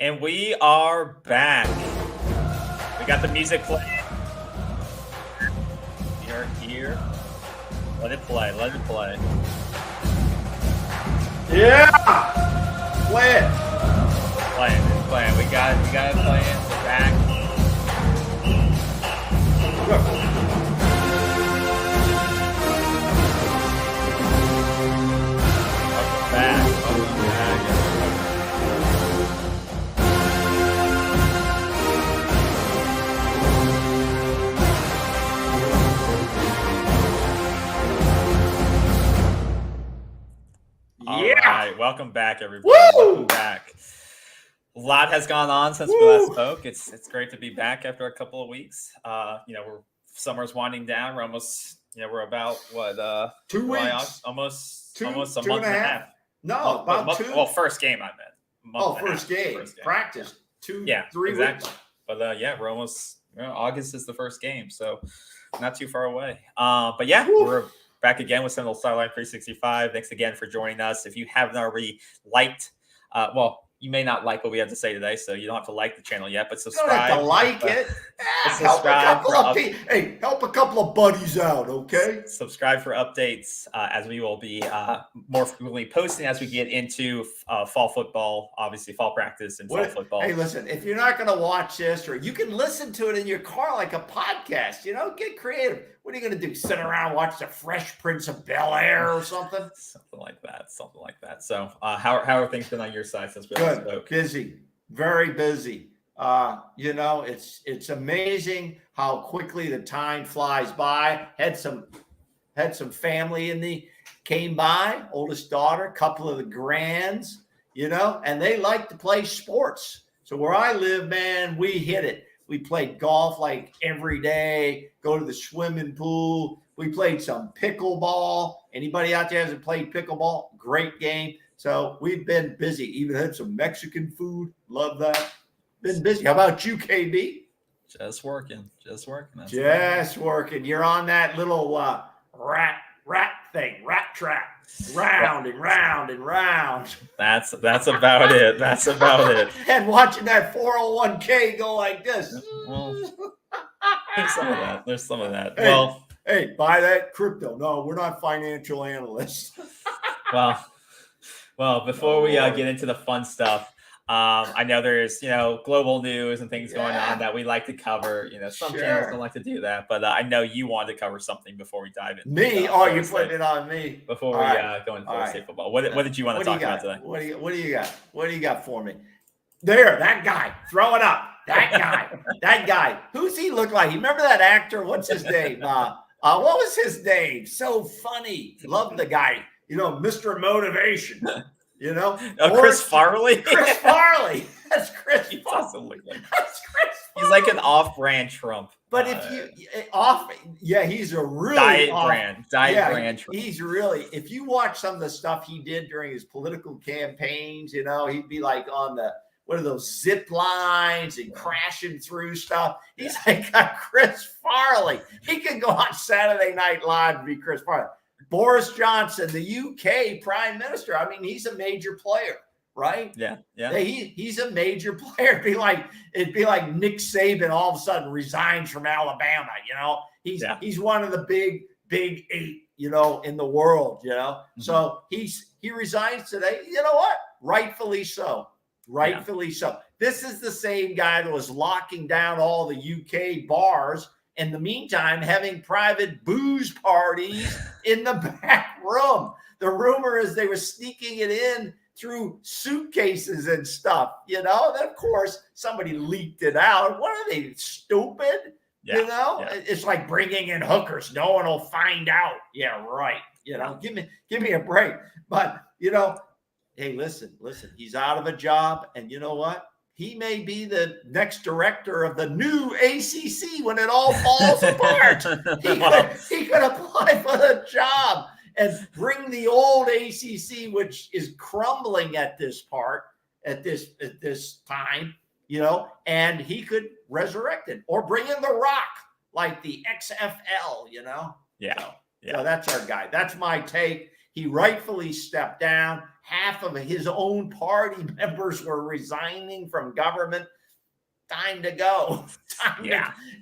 And we are back. We got the music playing. We are here. Let it play. Let it play. Yeah! Play it. Playing. We got it playing. We're back. Welcome back. All right, welcome back, everybody. Woo! Welcome back. A lot has gone on since we last spoke. It's great to be back after a couple of weeks. Summer's winding down. We're almost, we're about 2 weeks, almost a two month and a half. No, about 2. Well, first game I meant. First game. Practice 2, 3 exactly. weeks. But we're almost. August is the first game, so not too far away. We're back again with Sentinel Sideline 365. Thanks again for joining us. If you haven't already liked, you may not like what we have to say today, so you don't have to like the channel yet, but subscribe. You don't have to like it. Help a couple of buddies out, okay? Subscribe for updates as we will be more frequently posting as we get into fall football, obviously fall practice and fall football. Hey, listen, if you're not going to watch this, or you can listen to it in your car like a podcast, get creative. What are you going to do? Sit around and watch the Fresh Prince of Bel-Air or something? Something like that. So how are things been on your side since we last spoke? Busy, very busy. It's amazing how quickly the time flies by. Had some family came by, oldest daughter, couple of the grands, and they like to play sports. So where I live, man, we hit it. We played golf like every day, go to the swimming pool. We played some pickleball. Anybody out there hasn't played pickleball? Great game. So we've been busy. Even had some Mexican food. Love that. Been busy. How about you, KB? Just working. That's working. You're on that little rat trap. Round and round and round. That's about it. And watching that 401k go like this. Well, there's some of that. Hey, buy that crypto. No, we're not financial analysts. Well, before we get into the fun stuff, I know there's, global news and things going on that we like to cover. Some channels don't like to do that, but I know you wanted to cover something before we dive in. Me? You're putting it on me. Before we go into Florida State football. What did you want to talk about today? What do you got? What do you got for me? There, that guy. Throw it up. That guy. Who's he look like? You remember that actor? What's his name? What was his name? So funny. Love the guy. Mr. Motivation. Chris Farley. Chris Farley. That's Chris. He possibly. That's Chris Farley. He's like an off-brand Trump. But he's a really diet brand Trump. He's really. If you watch some of the stuff he did during his political campaigns, he'd be like on one of those zip lines and crashing through stuff. He's like Chris Farley. He can go on Saturday Night Live and be Chris Farley. Boris Johnson, the UK Prime Minister. I mean, he's a major player, right? Yeah. He's a major player. It'd be like Nick Saban all of a sudden resigns from Alabama. He's one of the big 8, in the world. Mm-hmm. So he resigns today. You know what? Rightfully so. So. This is the same guy that was locking down all the UK bars. In the meantime, having private booze parties in the back room. The rumor is they were sneaking it in through suitcases and stuff, Then, of course, somebody leaked it out. What are they, stupid? Yeah. It's like bringing in hookers. No one will find out. Yeah, right. Give me a break. But, hey, listen, he's out of a job. And you know what? He may be the next director of the new ACC when it all falls apart. He could apply for the job and bring the old ACC, which is crumbling at this time, and he could resurrect it or bring in The Rock like the XFL, Yeah. So that's our guy. That's my take. He rightfully stepped down. Half of his own party members were resigning from government. Time to go.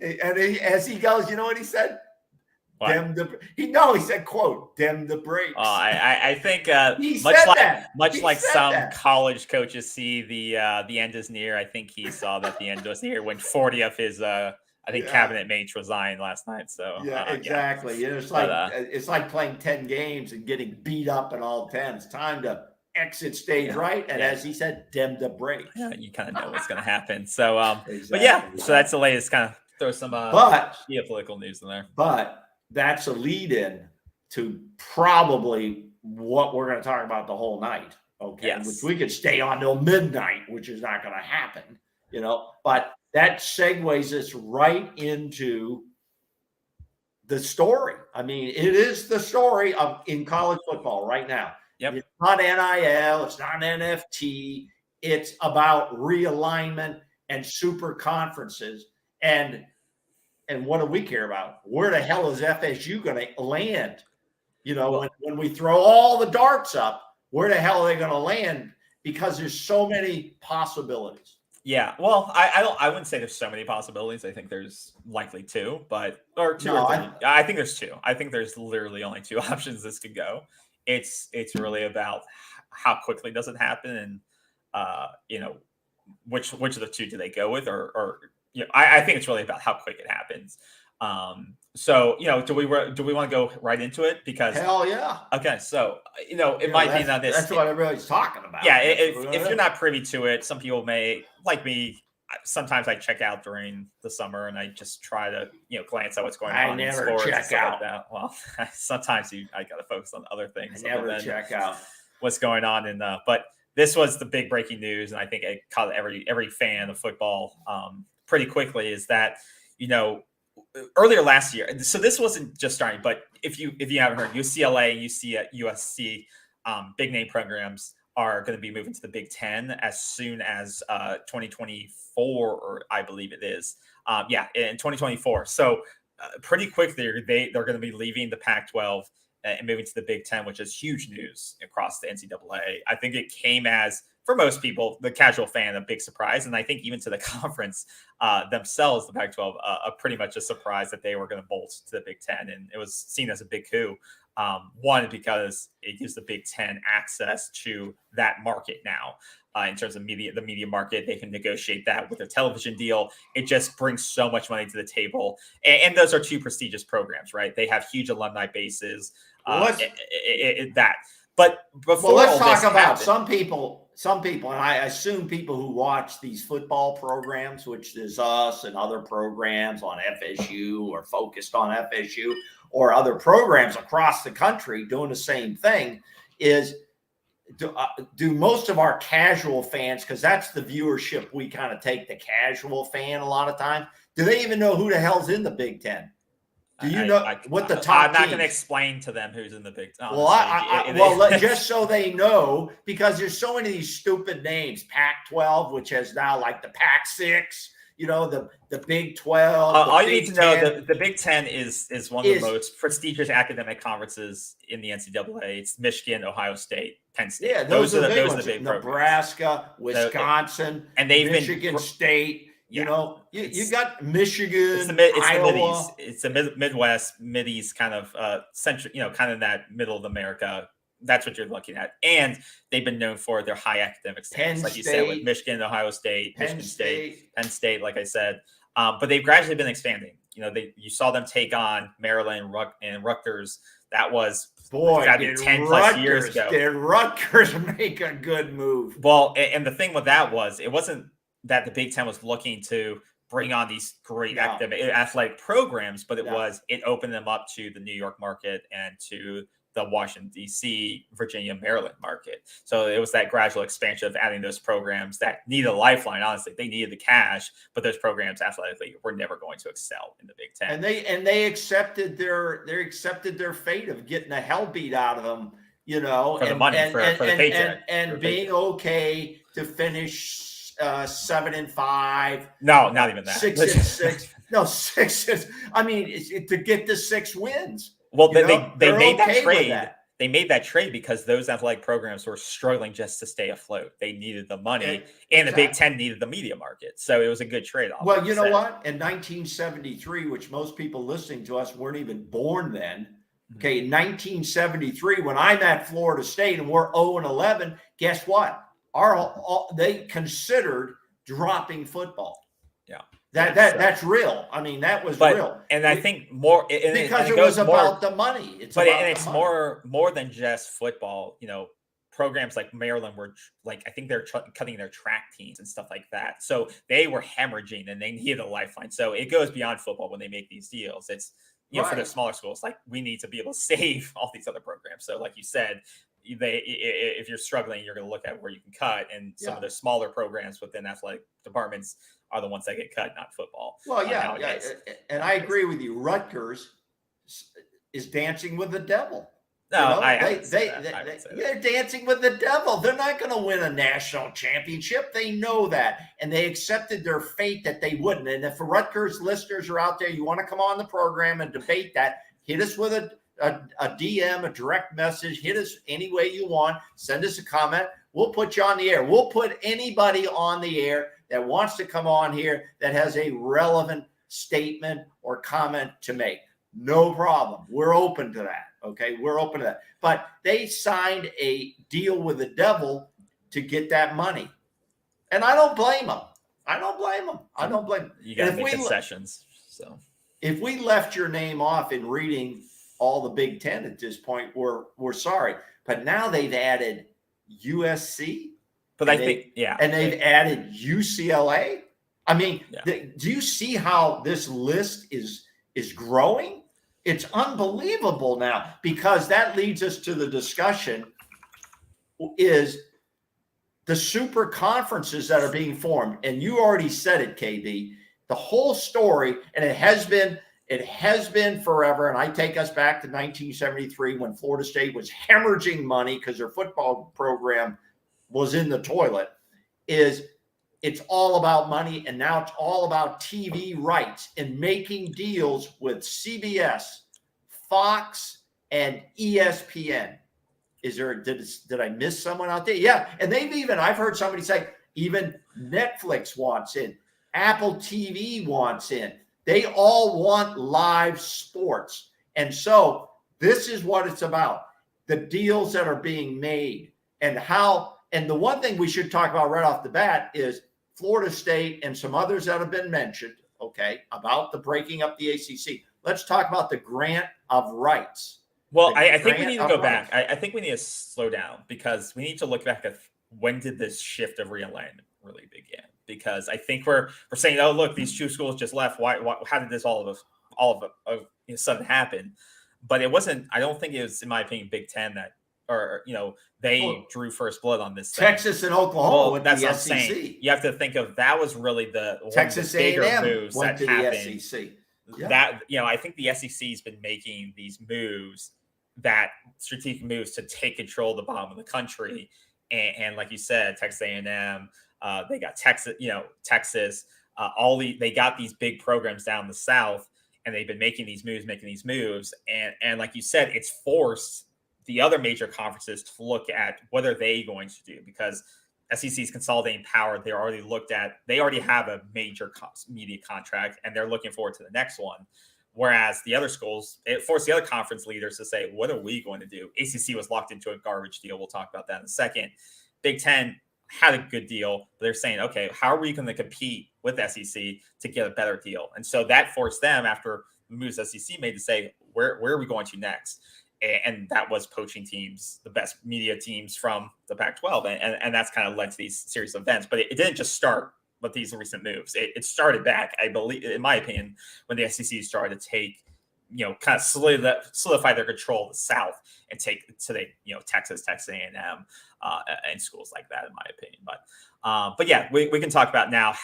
As he goes, you know what he said? He said, quote, "Dem the brakes." I think much like some college coaches see the end is near. I think he saw that the end was near when 40 of his cabinet mates resigned last night. So exactly. It's like playing 10 games and getting beat up in all 10. It's time to exit stage right. And as he said, dem the brakes. Yeah, you kind of know what's going to happen. So, so that's the latest. Kind of throw some geopolitical news in there. But that's a lead-in to probably what we're going to talk about the whole night. Okay, which we could stay on till midnight, which is not going to happen. But that segues us right into the story. I mean, it is the story in college football right now. Yep. It's not NIL. It's not NFT. It's about realignment and super conferences. And what do we care about? Where the hell is FSU going to land? When we throw all the darts up, where the hell are they going to land? Because there's so many possibilities. Yeah. Well, I wouldn't say there's so many possibilities. I think there's likely two, or three. I think there's two. I think there's literally only two options this could go. It's really about how quickly does it happen, and which of the two do they go with, or I think it's really about how quick it happens. So do we want to go right into it? Because hell yeah. Okay, so it might be on this. That's what everybody's talking about. Yeah, if you're not privy to it, some people may, like me. Sometimes I check out during the summer and I just try to glance at what's going on in sports. I never check out. Like that. Well, sometimes I got to focus on other things. I never check out what's going on but this was the big breaking news, and I think it caught every fan of football pretty quickly. Is that earlier last year? So this wasn't just starting, but if you haven't heard, UCLA and USC big name programs are going to be moving to the Big Ten as soon as 2024, or I believe it is. In 2024. So pretty quickly, they're going to be leaving the Pac-12 and moving to the Big Ten, which is huge news across the NCAA. I think it came as, for most people, the casual fan, a big surprise. And I think even to the conference themselves, the Pac-12, pretty much a surprise that they were going to bolt to the Big Ten. And it was seen as a big coup. One, because it gives the Big Ten access to that market now. In terms of the media market, they can negotiate that with a television deal. It just brings so much money to the table. And those are two prestigious programs, right? They have huge alumni bases. But before let's talk about some people, and I assume people who watch these football programs, which is us and other programs on FSU or focused on FSU or other programs across the country doing the same thing, is do most of our casual fans, because that's the viewership we kind of take, the casual fan a lot of times, do they even know who the hell's in the Big Ten? Do you know what the top? I'm not going to explain to them who's in the Big Ten. Just so they know, because there's so many of these stupid names. Pac-12, which has now like the Pac-6, the Big 12. All you need to know, the Big Ten is one of the most prestigious academic conferences in the NCAA. It's Michigan, Ohio State, Penn State. Yeah, those are the big Nebraska, Wisconsin, and Michigan State. You got Michigan, Iowa. It's the Midwest, Mideast kind of central, kind of that middle of America. That's what you're looking at. And they've been known for their high academic standards, like you said, with Michigan, Ohio State, Michigan State, Penn State, like I said. But they've gradually been expanding. You saw them take on Maryland and Rutgers. That was 10 plus years ago. Did Rutgers make a good move? Well, and the thing with that was, it wasn't that the Big Ten was looking to bring on these great athletic programs, but it opened them up to the New York market and to the Washington, D.C., Virginia, Maryland market. So it was that gradual expansion of adding those programs that needed a lifeline. Honestly, they needed the cash, but those programs athletically were never going to excel in the Big Ten. And they accepted their fate of getting the hell beat out of them, for the money, for the paycheck, and being okay to finish 7-5. No, not even that. 6-6. No, 6. I mean, to get the 6 wins. Well, they made that trade. they made that trade because those athletic programs were struggling just to stay afloat. They needed the money, and the Big Ten needed the media market. So it was a good trade-off. Well, you know what? In 1973, which most people listening to us weren't even born then. Okay, in 1973, when I'm at Florida State and we're 0-11, guess what? They considered dropping football. Yeah. That's real. I mean, that was real. And I think more because it was about the money. It's more than just football. You know, programs like Maryland were like, I think they're cutting their track teams and stuff like that. So they were hemorrhaging and they needed a lifeline. So it goes beyond football when they make these deals. It's, you know, for the smaller schools, like we need to be able to save all these other programs. So like you said, if you're struggling, you're going to look at where you can cut, and some of the smaller programs within athletic departments are the ones that get cut, not football. Well, yeah, and I agree with you. Rutgers is dancing with the devil. No, they're dancing with the devil. They're not going to win a national championship. They know that, and they accepted their fate that they wouldn't. And if Rutgers listeners are out there, you want to come on the program and debate that, hit us with a DM, a direct message. Hit us any way you want. Send us a comment. We'll put you on the air. We'll put anybody on the air that wants to come on here that has a relevant statement or comment to make. No problem. We're open to that. Okay, we're open to that. But they signed a deal with the devil to get that money. And I don't blame them. I don't blame them. You got to make concessions. So if we left your name off in reading all the Big Ten at this point, we're sorry. But now they've added USC. But I think, and they've added UCLA. I mean, do you see how this list is growing? It's unbelievable now, because that leads us to the discussion is the super conferences that are being formed. And you already said it, KB, the whole story, and it has been forever. And I take us back to 1973 when Florida State was hemorrhaging money because their football program was in the toilet. It's all about money, and now it's all about TV rights and making deals with CBS, Fox, and ESPN. Did I miss someone out there? Yeah, and I've heard somebody say even Netflix wants in, Apple TV wants in. They all want live sports, and so this is what it's about: the deals that are being made and how. And the one thing we should talk about right off the bat is Florida State and some others that have been mentioned, okay, about the breaking up the ACC. Let's talk about the grant of rights. Well, I think we need to go back. I think we need to slow down, because we need to look back at when did this shift of realignment really begin? Because I think we're saying, oh, look, these two schools just left. Why how did this all of a sudden happen? But it wasn't. I don't think it was, in my opinion, Big Ten that, or they drew first blood on this thing. Texas and Oklahoma went to the SEC. Saying. You have to think of that was really the Texas A&M moves went that to happened. The SEC. Yeah. That, I think the SEC has been making these moves, that strategic moves to take control of the bottom of the country, and like you said, Texas A&M, they got Texas, they got these big programs down the South, and they've been making these moves, and like you said, it's forced the other major conferences to look at what are they going to do, because SEC's consolidating power. They already have a major media contract, and they're looking forward to the next one. Whereas the other schools, it forced the other conference leaders to say, what are we going to do? ACC was locked into a garbage deal. We'll talk about that in a second. Big Ten had a good deal, but they're saying, okay, how are we going to compete with SEC to get a better deal? And so that forced them, after the moves SEC made, to say, where are we going to next? And that was poaching teams, the best media teams from the Pac-12. And that's kind of led to these series of events. But it didn't just start with these recent moves. It started back, I believe, in my opinion, when the SEC started to take, kind of solidify their control of the South and take it to Texas A&M, and schools like that, in my opinion. But yeah, we can talk about now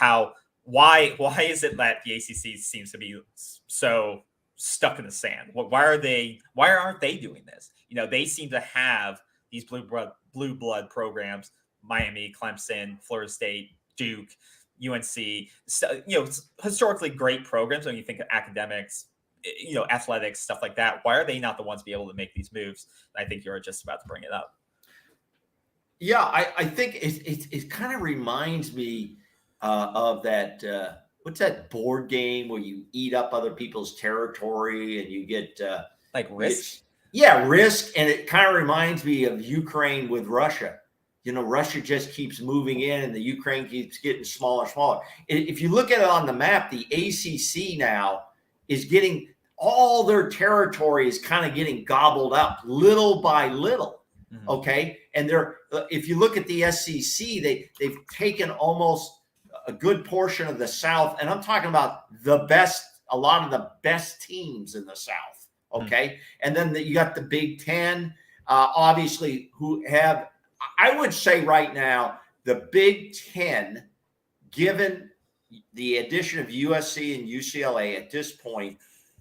why is it that the ACC seems to be so stuck in the sand? Why aren't they doing this? They seem to have these blue blood programs: Miami, Clemson, Florida State, Duke, UNC. So, historically great programs when you think of academics, athletics, stuff like that. Why are they not the ones to be able to make these moves? I think you're just about to bring it up. Yeah, I think it kind of reminds me of that. What's that board game where you eat up other people's territory and you get like Risk? Risk. And it kind of reminds me of Ukraine with Russia. Russia just keeps moving in and the Ukraine keeps getting smaller and smaller. If you look at it on the map, the ACC now is getting all their territory is kind of getting gobbled up little by little. Mm-hmm. Okay. And if you look at the SEC, they've taken almost a good portion of the South. And I'm talking about a lot of the best teams in the South. Okay. Mm-hmm. And then you got the Big Ten, obviously, who have, I would say right now, the Big Ten, given the addition of USC and UCLA at this point,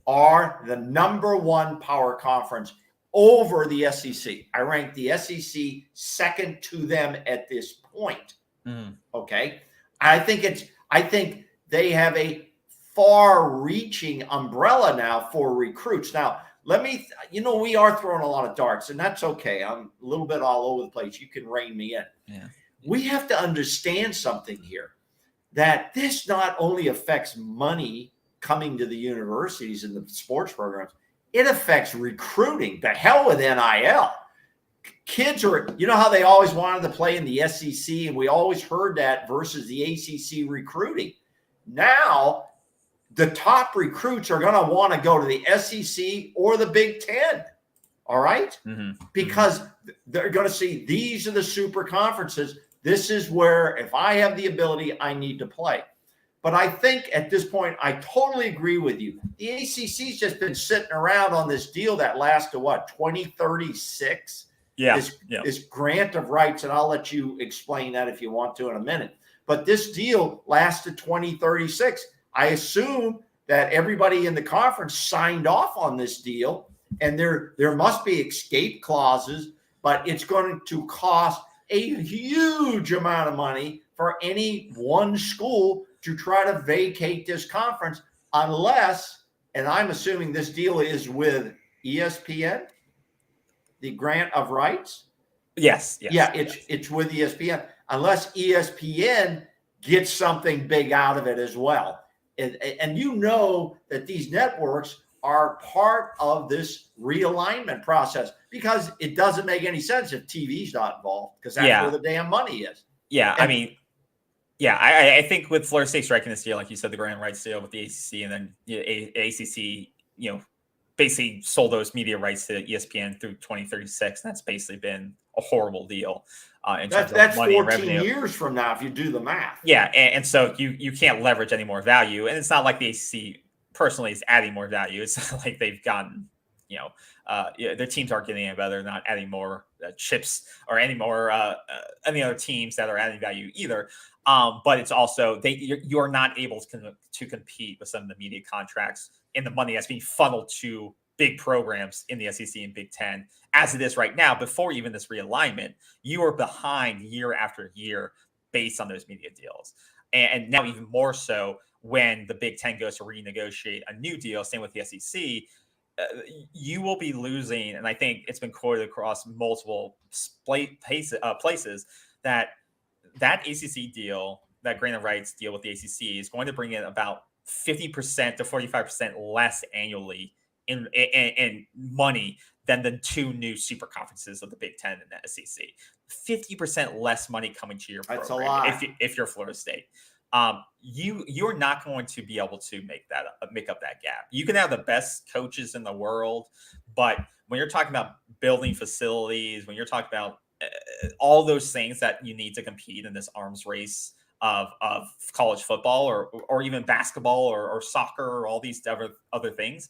are the number one power conference over the SEC. I rank the SEC second to them at this point. Mm. Okay. I think they have a far-reaching umbrella now for recruits. Now, we are throwing a lot of darts, and that's okay. I'm a little bit all over the place. You can rein me in. Yeah. We have to understand something here, that this not only affects money coming to the universities and the sports programs, it affects recruiting. The hell with NIL. Kids are, how they always wanted to play in the SEC, and we always heard that versus the ACC recruiting. Now, the top recruits are going to want to go to the SEC or the Big Ten. All right? Mm-hmm. Because they're going to see these are the super conferences. This is where, if I have the ability, I need to play. But I think at this point, I totally agree with you. The ACC's just been sitting around on this deal that lasts to 2036? Yeah. This grant of rights, and I'll let you explain that if you want to in a minute. But this deal lasts to 2036. I assume that everybody in the conference signed off on this deal, and there must be escape clauses, but it's going to cost a huge amount of money for any one school to try to vacate this conference, unless, and I'm assuming this deal is with ESPN, the grant of rights. Yes. Yeah, it's with ESPN, unless ESPN gets something big out of it as well. And that these networks are part of this realignment process, because it doesn't make any sense if TV's not involved, because that's where the damn money is. Yeah, I think with Florida State striking this deal, like you said, the grant rights deal with the ACC, and then ACC, basically sold those media rights to ESPN through 2036. That's basically been a horrible deal. That's money 14 years from now if you do the math. Yeah, and so you can't leverage any more value, and it's not like the ACC personally is adding more value. It's not like they've gotten, their teams aren't getting any better. They're not adding more chips or any more any other teams that are adding value either. But it's also you're not able to compete with some of the media contracts and the money that's being funneled to big programs in the SEC and Big Ten as it is right now. Before even this realignment, you are behind year after year based on those media deals, and now even more so when the Big Ten goes to renegotiate a new deal. Same with the SEC. You will be losing, and I think it's been quoted across multiple places that ACC deal, that grant of rights deal with the ACC, is going to bring in about 50% to 45% less annually in money than the two new super conferences of the Big Ten and the SEC. 50% less money coming to your program. That's a lot. If you're Florida State. You're not going to be able to make up that gap. You can have the best coaches in the world, but when you're talking about building facilities, when you're talking about all those things that you need to compete in this arms race of college football or even basketball or soccer or all these other things,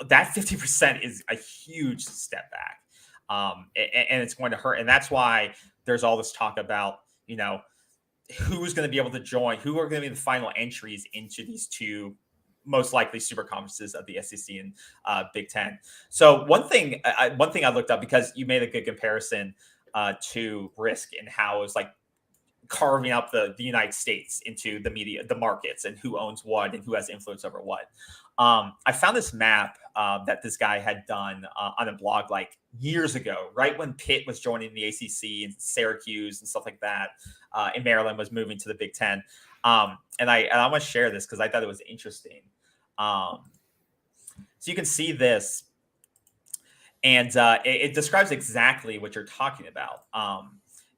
that 50% is a huge step back. And it's going to hurt. And that's why there's all this talk about, who's going to be able to join, who are going to be the final entries into these two most likely super conferences of the SEC and Big Ten. So one thing I looked up, because you made a good comparison to Risk and how it was like carving up the United States into the media, the markets, and who owns what and who has influence over what. I found this map that this guy had done on a blog like years ago, right when Pitt was joining the ACC and Syracuse and stuff like that, and Maryland was moving to the Big Ten. And I want to share this because I thought it was interesting. So you can see this, and it describes exactly what you're talking about.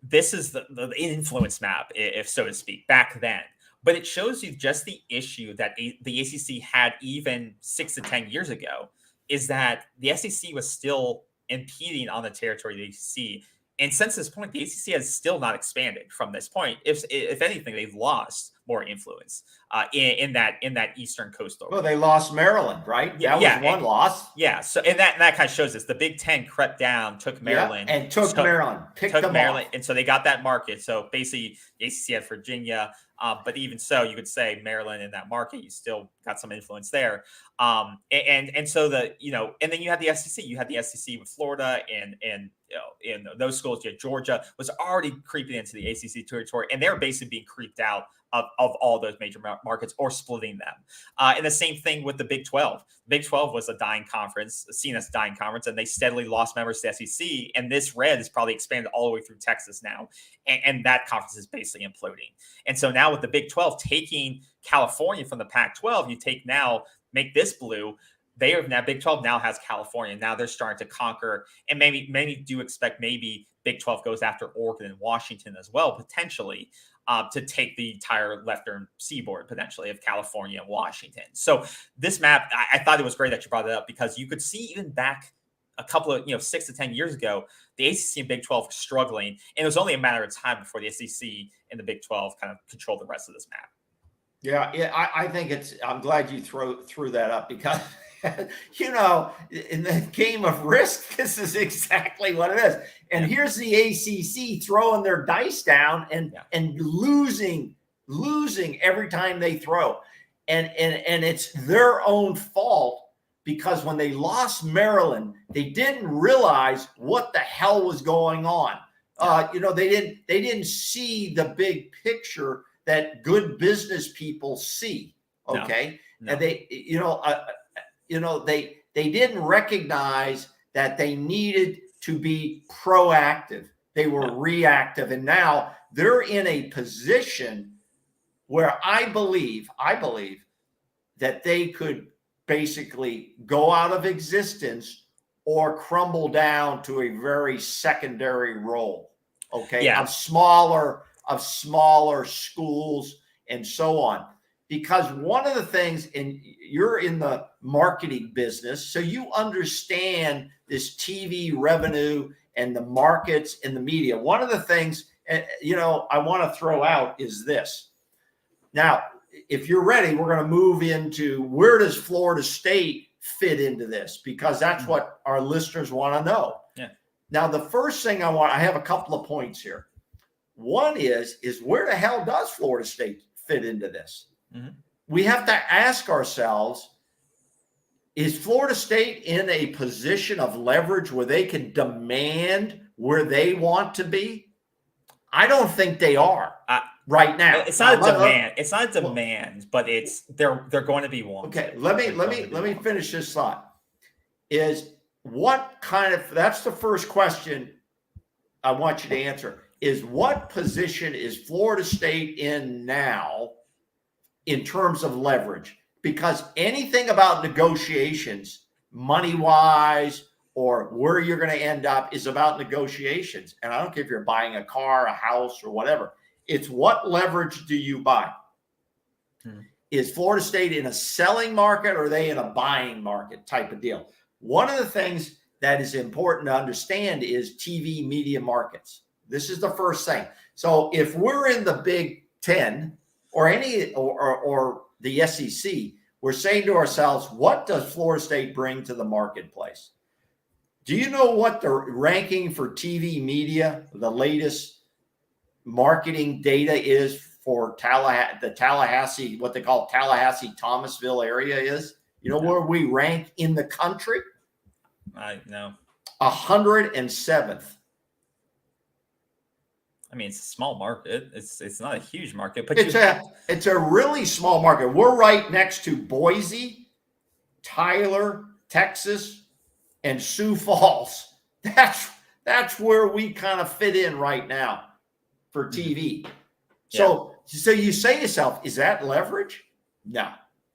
This is the influence map, if so to speak, back then. But it shows you just the issue that the ACC had even 6 to 10 years ago, is that the SEC was still impeding on the territory of the ACC. And since this point, the ACC has still not expanded from this point. If anything, they've lost more influence in that Eastern coastal. Well, they lost Maryland, right? That was one loss. Yeah. So and that kind of shows us the Big Ten crept down, took Maryland, and took Maryland, picked them Maryland, off. and so they got that market. So basically, the ACC had Virginia, but even so, you could say Maryland in that market, you still got some influence there. And so and then you had the SEC. You had the SEC with Florida and in those schools. Georgia was already creeping into the ACC territory, and they're basically being creeped out of all those major markets or splitting them. And the same thing with the Big 12. Big 12 was a dying conference, seen as a dying conference, and they steadily lost members to the SEC. And this red is probably expanded all the way through Texas now. And that conference is basically imploding. And so now with the Big 12 taking California from the Pac-12, make this blue. They are now Big 12 now has California. Now they're starting to conquer, and many do expect maybe Big 12 goes after Oregon and Washington as well, potentially, to take the entire Western seaboard, potentially, of California and Washington. So this map, I thought it was great that you brought it up, because you could see even back a couple of 6 to 10 years ago, the ACC and Big 12 were struggling, and it was only a matter of time before the SEC and the Big 12 kind of controlled the rest of this map. Yeah, I think I'm glad you threw that up, because in the game of risk, this is exactly what it is. And here's the ACC throwing their dice down and losing every time they throw. And it's their own fault, because when they lost Maryland, they didn't realize what the hell was going on. They didn't see the big picture that good business people see. Okay. No. And they didn't recognize that they needed to be proactive. They were reactive. And now they're in a position where I believe that they could basically go out of existence or crumble down to a very secondary role. Okay. Of smaller schools and so on. Because one of the things, and you're in the marketing business, so you understand this TV revenue and the markets and the media. One of the things, I want to throw out is this. Now, if you're ready, we're going to move into where does Florida State fit into this? Because that's what our listeners want to know. Yeah. Now, the first thing I have a couple of points here. One is where the hell does Florida State fit into this? Mm-hmm. We have to ask ourselves, is Florida State in a position of leverage where they can demand where they want to be? I don't think they are right now. It's not a demand. It's not a demand, but they're going to be one. Okay, let me finish this thought. That's the first question I want you to answer. Is what position is Florida State in now in terms of leverage? Because anything about negotiations, money-wise, or where you're going to end up is about negotiations. And I don't care if you're buying a car, a house, or whatever. It's what leverage do you buy? Is Florida State in a selling market, or are they in a buying market type of deal? One of the things that is important to understand is TV media markets. This is the first thing. So if we're in the Big Ten or the SEC, we're saying to ourselves, what does Florida State bring to the marketplace? Do you know what the ranking for TV media, the latest marketing data is for the Tallahassee, what they call Tallahassee, Thomasville area is? You know where we rank in the country? I know. 107th. I mean, it's a small market. It's not a huge market, but it's a really small market. We're right next to Boise, Tyler, Texas, and Sioux Falls. That's where we kind of fit in right now for TV. So you say to yourself, is that leverage? No,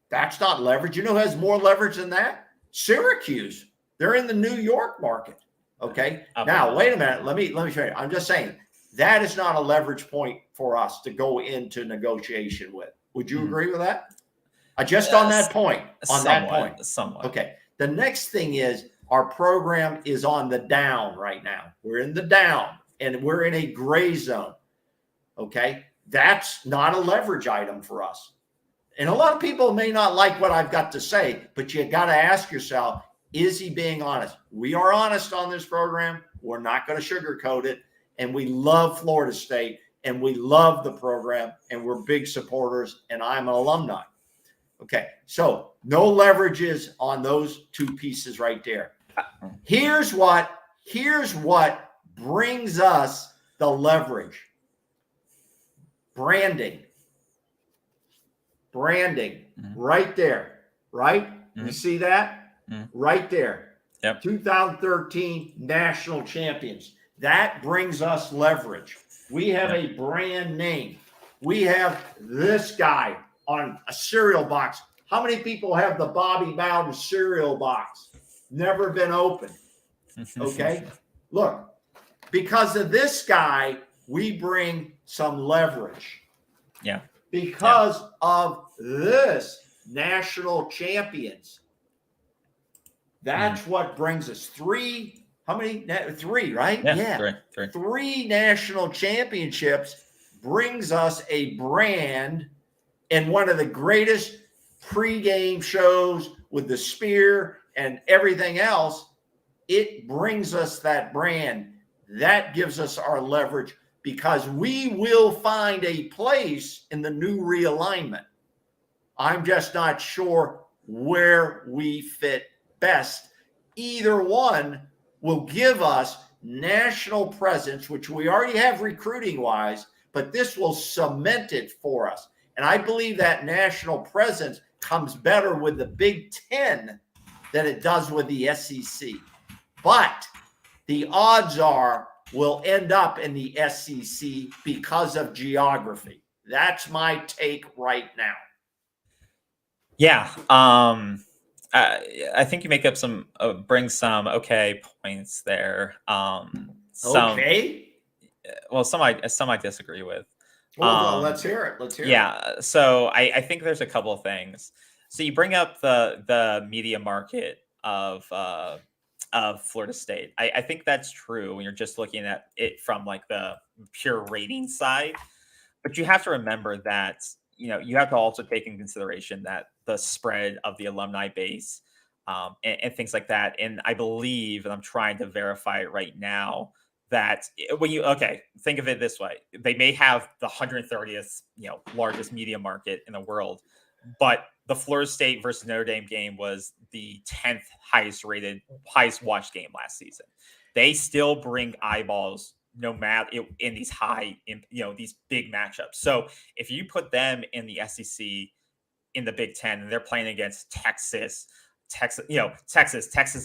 that's not leverage. You know who has more leverage than that? Syracuse. They're in the New York market. Okay. Now, wait a minute. Let me show you. I'm just saying that is not a leverage point for us to go into negotiation with. Would you agree with that? Just on that point. Somewhat. Okay. The next thing is our program is on the down right now. We're in the down and we're in a gray zone. Okay. That's not a leverage item for us. And a lot of people may not like what I've got to say, but you got to ask yourself, is he being honest? We are honest on this program. We're not going to sugarcoat it. And we love Florida State and we love the program and we're big supporters and I'm an alumni. Okay. So no leverages on those two pieces right there. Here's what brings us the leverage. Branding right there, right? You see that? Right there. Yep. 2013 national champions. That brings us leverage. We have a brand name. We have this guy on a cereal box. How many people have the Bobby Bowden cereal box? Never been opened. Okay. Look, because of this guy, we bring some leverage. Yeah. Because of this national champions. That's what brings us three, right? Yeah. Three. 3 national championships brings us a brand and one of the greatest pregame shows with the spear and everything else. It brings us that brand. That gives us our leverage because we will find a place in the new realignment. I'm just not sure where we fit best. Either one will give us national presence, which we already have recruiting wise, but this will cement it for us. And I believe that national presence comes better with the Big Ten than it does with the SEC. But the odds are we'll end up in the SEC because of geography. That's my take right now. Yeah. I think you make up bring some okay points there. Okay. Well, some I disagree with. Well, let's hear it. Yeah. So I think there's a couple of things. So you bring up the media market of Florida State. I think that's true when you're just looking at it from like the pure rating side. But you have to remember that, you have to also take in consideration that the spread of the alumni base and things like that. And I believe, and I'm trying to verify it right now, that think of it this way. They may have the 130th, largest media market in the world, but the Florida State versus Notre Dame game was the 10th highest watched game last season. They still bring eyeballs no matter in these these big matchups. So if you put them in the SEC in the Big Ten and they're playing against Texas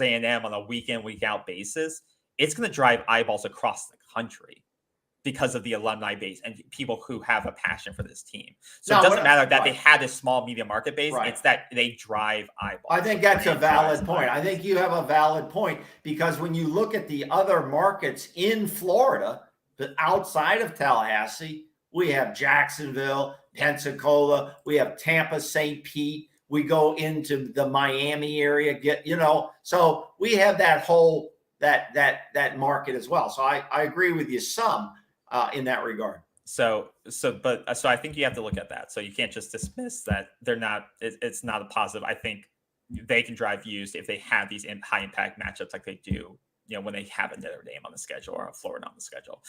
A&M on a week in, week out basis, it's going to drive eyeballs across the country because of the alumni base and people who have a passion for this team. So it doesn't matter that they had a small media market base. Right. It's that they drive eyeballs. I think that's a valid point. I think you have a valid point because when you look at the other markets in Florida, outside of Tallahassee, we have Jacksonville, Pensacola, we have Tampa, St. Pete. We go into the Miami area, so we have that whole that market as well. So I agree with you some in that regard. So I think you have to look at that. So you can't just dismiss that they're not. It's not a positive. I think they can drive views if they have these high impact matchups like they do. When they have a Notre Dame on the schedule or a Florida on the schedule.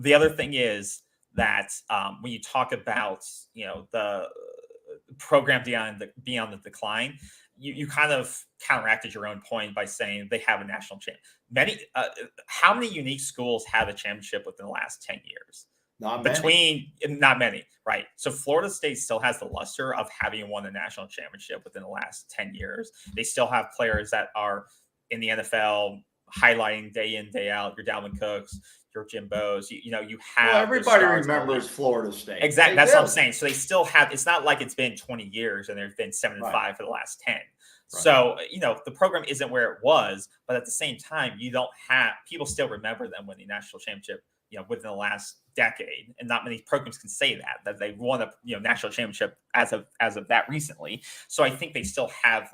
The other thing is that when you talk about the program beyond the decline, you kind of counteracted your own point by saying they have a national champ. How many unique schools have a championship within the last 10 years? Not many, right? So Florida State still has the luster of having won a national championship within the last 10 years. They still have players that are in the NFL highlighting day in, day out. Your Dalvin Cooks, your Jim Bows. You have everybody remembers Florida State. Exactly. That's what I'm saying. So they still have. It's not like it's been 20 years and there's been 7-5 for the last 10. Right. So the program isn't where it was, but at the same time, you don't have people still remember them winning the national championship. Within the last decade, and not many programs can say that they won a national championship as of that recently. So I think they still have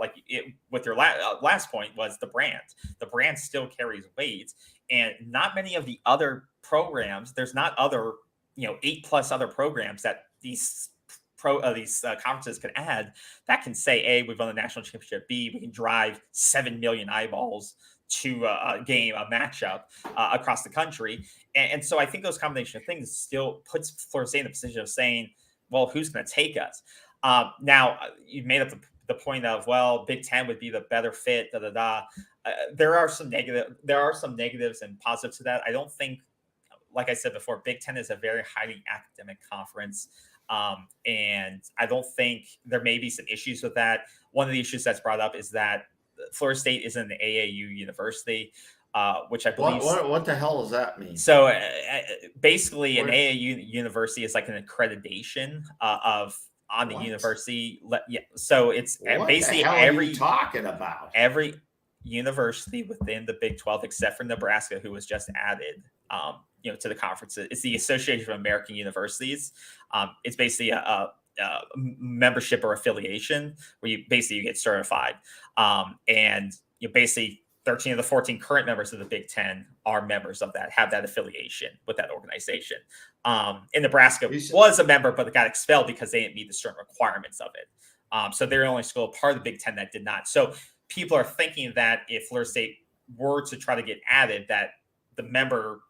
with your last point was the brand. The brand still carries weight, and not many of the other programs. There's not other 8+ other programs that these conferences can add that can say, A, we've won the national championship. B, we can drive 7 million eyeballs to a game, a matchup across the country. And so I think those combination of things still puts Florida State in a position of saying, well, who's going to take us? Now, you've made up the point of, well, Big Ten would be the better fit, there are some negatives and positives to that. I don't think, like I said before, Big Ten is a very highly academic conference. And I don't think there may be some issues with that. One of the issues that's brought up is that Florida State is an AAU university, which I believe. What the hell does that mean? So basically, an AAU university is like an accreditation on the university. Yeah. So it's basically every talking about every university within the Big 12, except for Nebraska, who was just added. To the conference. It's the Association of American Universities. It's basically a membership or affiliation where you get certified. And basically 13 of the 14 current members of the Big Ten are members of that, have that affiliation with that organization. And Nebraska was a member, but it got expelled because they didn't meet the certain requirements of it. So they're the only school part of the Big Ten that did not. So people are thinking that if Florida State were to try to get added, that the member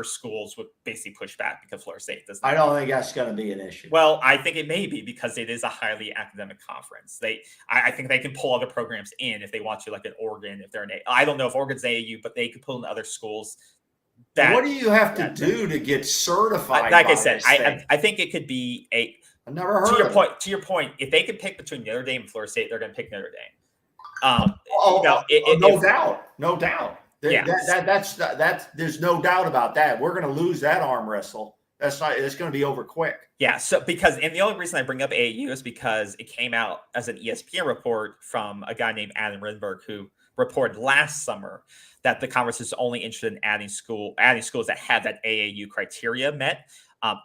schools would basically push back because Florida State does not. I don't think that's going to be an issue. Well, I think it may be because it is a highly academic conference. I think they can pull other programs in if they want to, like an Oregon, if they're I don't know if Oregon's AAU, but they could pull in other schools. What do you have to do to get certified? Like I said, I think it could be I've never heard to your point, if they could pick between Notre Dame and Florida State, they're going to pick Notre Dame. No doubt. That's there's no doubt about that. We're going to lose that arm wrestle. It's going to be over quick. Yeah. So and the only reason I bring up AAU is because it came out as an ESPN report from a guy named Adam Rindberg, who reported last summer that the conference is only interested in adding schools that have that AAU criteria met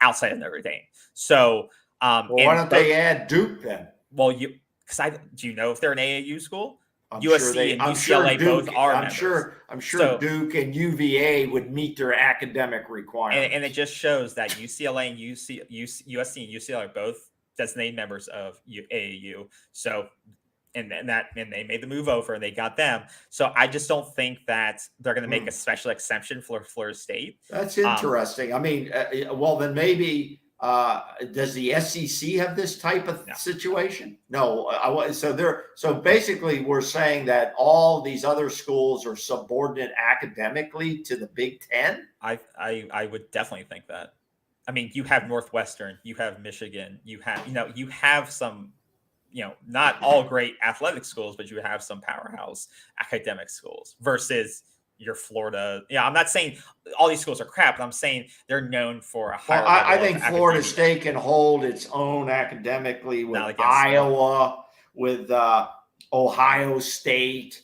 outside of Notre Dame. So, why don't they add Duke then? Well, do you know if they're an AAU school? USC and UCLA both are members. I'm sure Duke and UVA would meet their academic requirements. And it just shows that UCLA and USC and UCLA are both designated members of AAU. So, and they made the move over and they got them. So I just don't think that they're going to make a special exception for Florida State. That's interesting. I mean, well, then maybe. Does the SEC have this type of situation? No. So basically we're saying that all these other schools are subordinate academically to the Big Ten. I would definitely think that. I mean, you have Northwestern, you have Michigan, you have some, not all great athletic schools, but you have some powerhouse academic schools versus your Florida. Yeah, I'm not saying all these schools are crap, but I'm saying they're known for a higher level. I think Florida State can hold its own academically with Iowa, with Ohio State,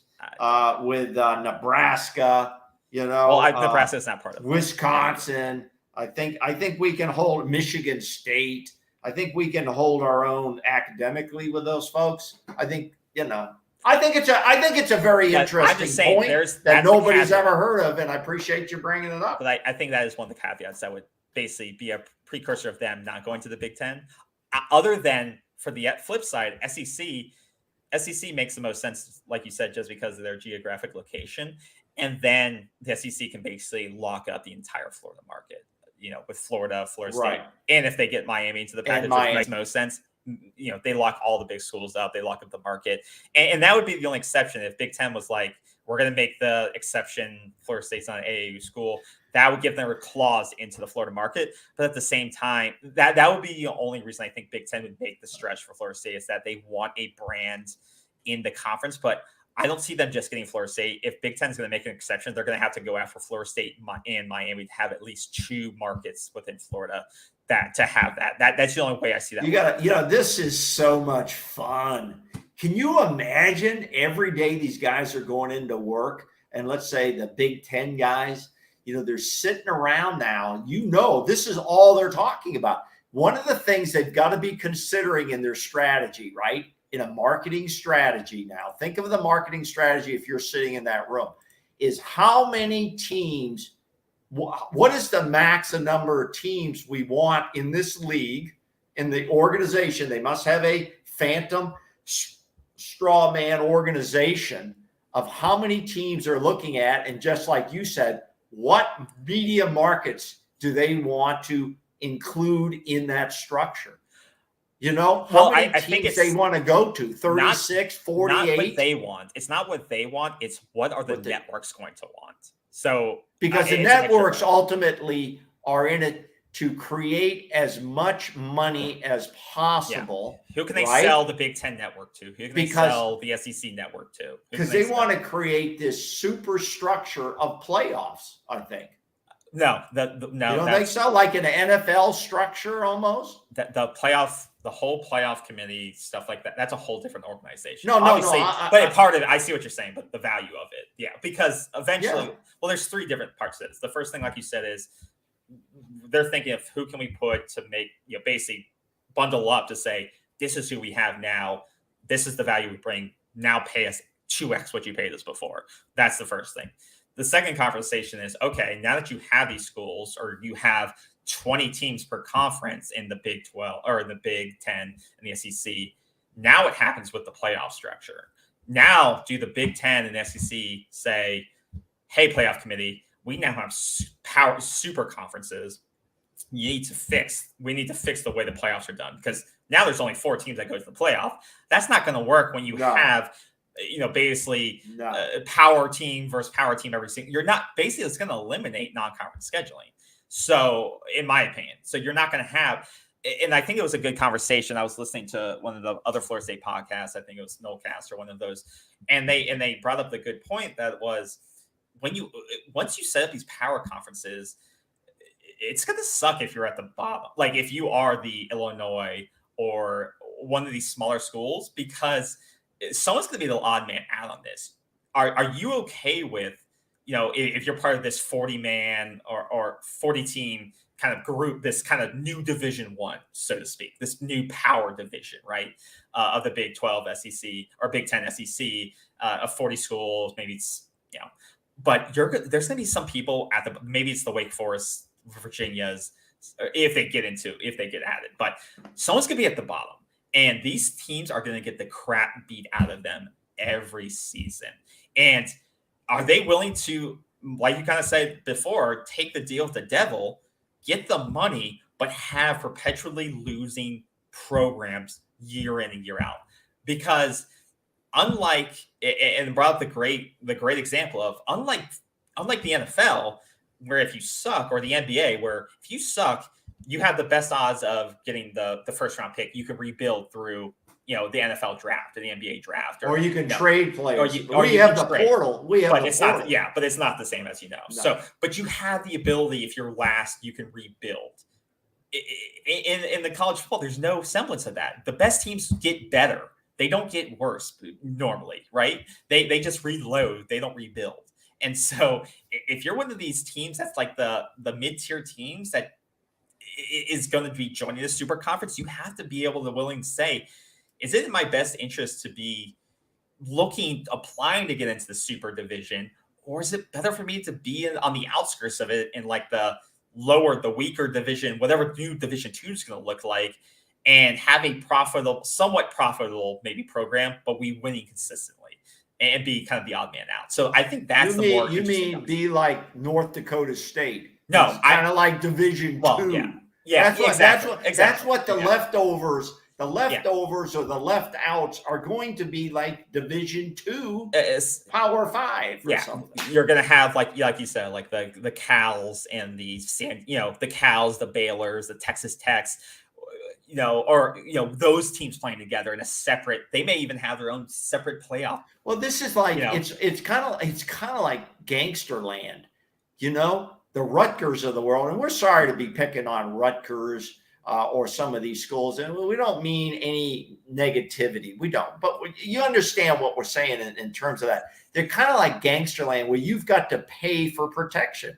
with Nebraska. Nebraska is not part of it. Wisconsin. I think we can hold Michigan State. I think we can hold our own academically with those folks. I think it's a very interesting point that nobody's ever heard of, and I appreciate you bringing it up. But I think that is one of the caveats that would basically be a precursor of them not going to the Big Ten. Other than for the flip side, SEC makes the most sense, like you said, just because of their geographic location, and then the SEC can basically lock up the entire Florida market. With Florida State, and if they get Miami into the package, which makes most sense. they lock all the big schools up. They lock up the market. And that would be the only exception. If Big Ten was like, we're going to make the exception Florida State's not an AAU school, that would give them a clause into the Florida market. But at the same time, that would be the only reason I think Big Ten would make the stretch for Florida State, is that they want a brand in the conference. But I don't see them just getting Florida State. If Big Ten is going to make an exception, they're going to have to go after Florida State and Miami to have at least 2 markets within Florida to have that. That's the only way I see that. This is so much fun. Can you imagine every day these guys are going into work, and let's say the Big Ten guys, they're sitting around now, this is all they're talking about. One of the things they've got to be considering in their strategy, right? In a marketing strategy now, think of the marketing strategy if you're sitting in that room, is how many teams, what is the max number of teams we want in this league, in the organization? They must have a phantom straw man organization of how many teams they're looking at. And just like you said, what media markets do they want to include in that structure? How many teams they want to go to? 36, 48? Not what they want. It's not what they want. It's what are the networks going to want? So because the networks ultimately are in it to create as much money as possible. Yeah. Who can they sell the Big Ten network to? Who can they sell the SEC network to? Because they want to create this super structure of playoffs, I think. No. You don't think so? Like an NFL structure almost? The whole playoff committee, stuff like that, that's a whole different organization. Obviously, but part of it, I see what you're saying, but the value of it. Yeah, because eventually, there's 3 different parts of this. The first thing, like you said, is they're thinking of who can we put to make, basically bundle up to say, this is who we have now. This is the value we bring. Now pay us 2x what you paid us before. That's the first thing. The second conversation is, okay, now that you have these schools, or you have 20 teams per conference in the Big 12 or the Big 10 and the SEC, now what happens with the playoff structure? Now, do the Big 10 and SEC say, hey, playoff committee, we now have super conferences. We need to fix the way the playoffs are done, because now there's only 4 teams that go to the playoff. That's not going to work when you have, basically power team versus power team every single. You're not basically, it's going to eliminate non-conference scheduling. So, in my opinion, you're not going to have. And I think it was a good conversation. I was listening to one of the other Florida State podcasts. I think it was Nolecast or one of those, and they brought up the good point that was, once you set up these power conferences, it's going to suck if you're at the bottom. Like if you are the Illinois or one of these smaller schools, because someone's going to be the odd man out on this. Are you okay with, if you're part of this 40-man or 40-team kind of group, this kind of new Division I, so to speak, this new power division, right, of the Big 12 SEC or Big 10 SEC of 40 schools, maybe it's, but there's going to be some people maybe it's the Wake Forest, Virginia's, if they get added, but someone's going to be at the bottom, and these teams are going to get the crap beat out of them every season. And are they willing to, like you kind of said before, take the deal with the devil, get the money, but have perpetually losing programs year in and year out? Because unlike, and brought up the great example of, unlike the NFL, where if you suck, or the NBA, where if you suck, you have the best odds of getting the first round pick. You can rebuild through, the NFL draft or the NBA draft, or you can trade players. Or we have the portal. But it's not the same as No. So, but you have the ability. If you're last, you can rebuild. In the college football, there's no semblance of that. The best teams get better. They don't get worse normally, right? They just reload. They don't rebuild. And so if you're one of these teams that's like the mid-tier teams that is going to be joining the super conference, you have to be willing to say, is it in my best interest to be applying to get into the super division, or is it better for me to be on the outskirts of it in like the weaker division, whatever new Division II is going to look like, and have a somewhat profitable maybe program, but we winning consistently and be kind of the odd man out. So I think that's you mean be like North Dakota State? No, kind of like Division II. Yeah, That's what the leftovers The leftovers or the left outs are going to be like Division II, Power 5 or something. You're going to have like you said, like the Cals and the the Cals, the Baylors, the Texas Techs, those teams playing together in a separate. They may even have their own separate playoff. Well, this is like it's kind of like gangster land, the Rutgers of the world, and we're sorry to be picking on Rutgers. Or some of these schools, and we don't mean any negativity. We don't, but you understand what we're saying in terms of that. They're kind of like gangsterland, where you've got to pay for protection.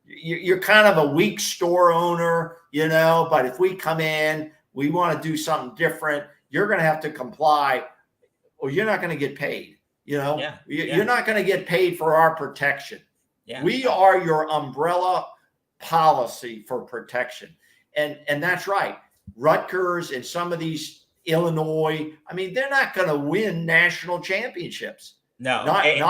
You're kind of a weak store owner, but if we come in, we want to do something different, you're going to have to comply, or you're not going to get paid. You're not going to get paid for our protection. Yeah. We are your umbrella policy for protection. And that's right. Rutgers and some of these Illinois, they're not going to win national championships. No, not in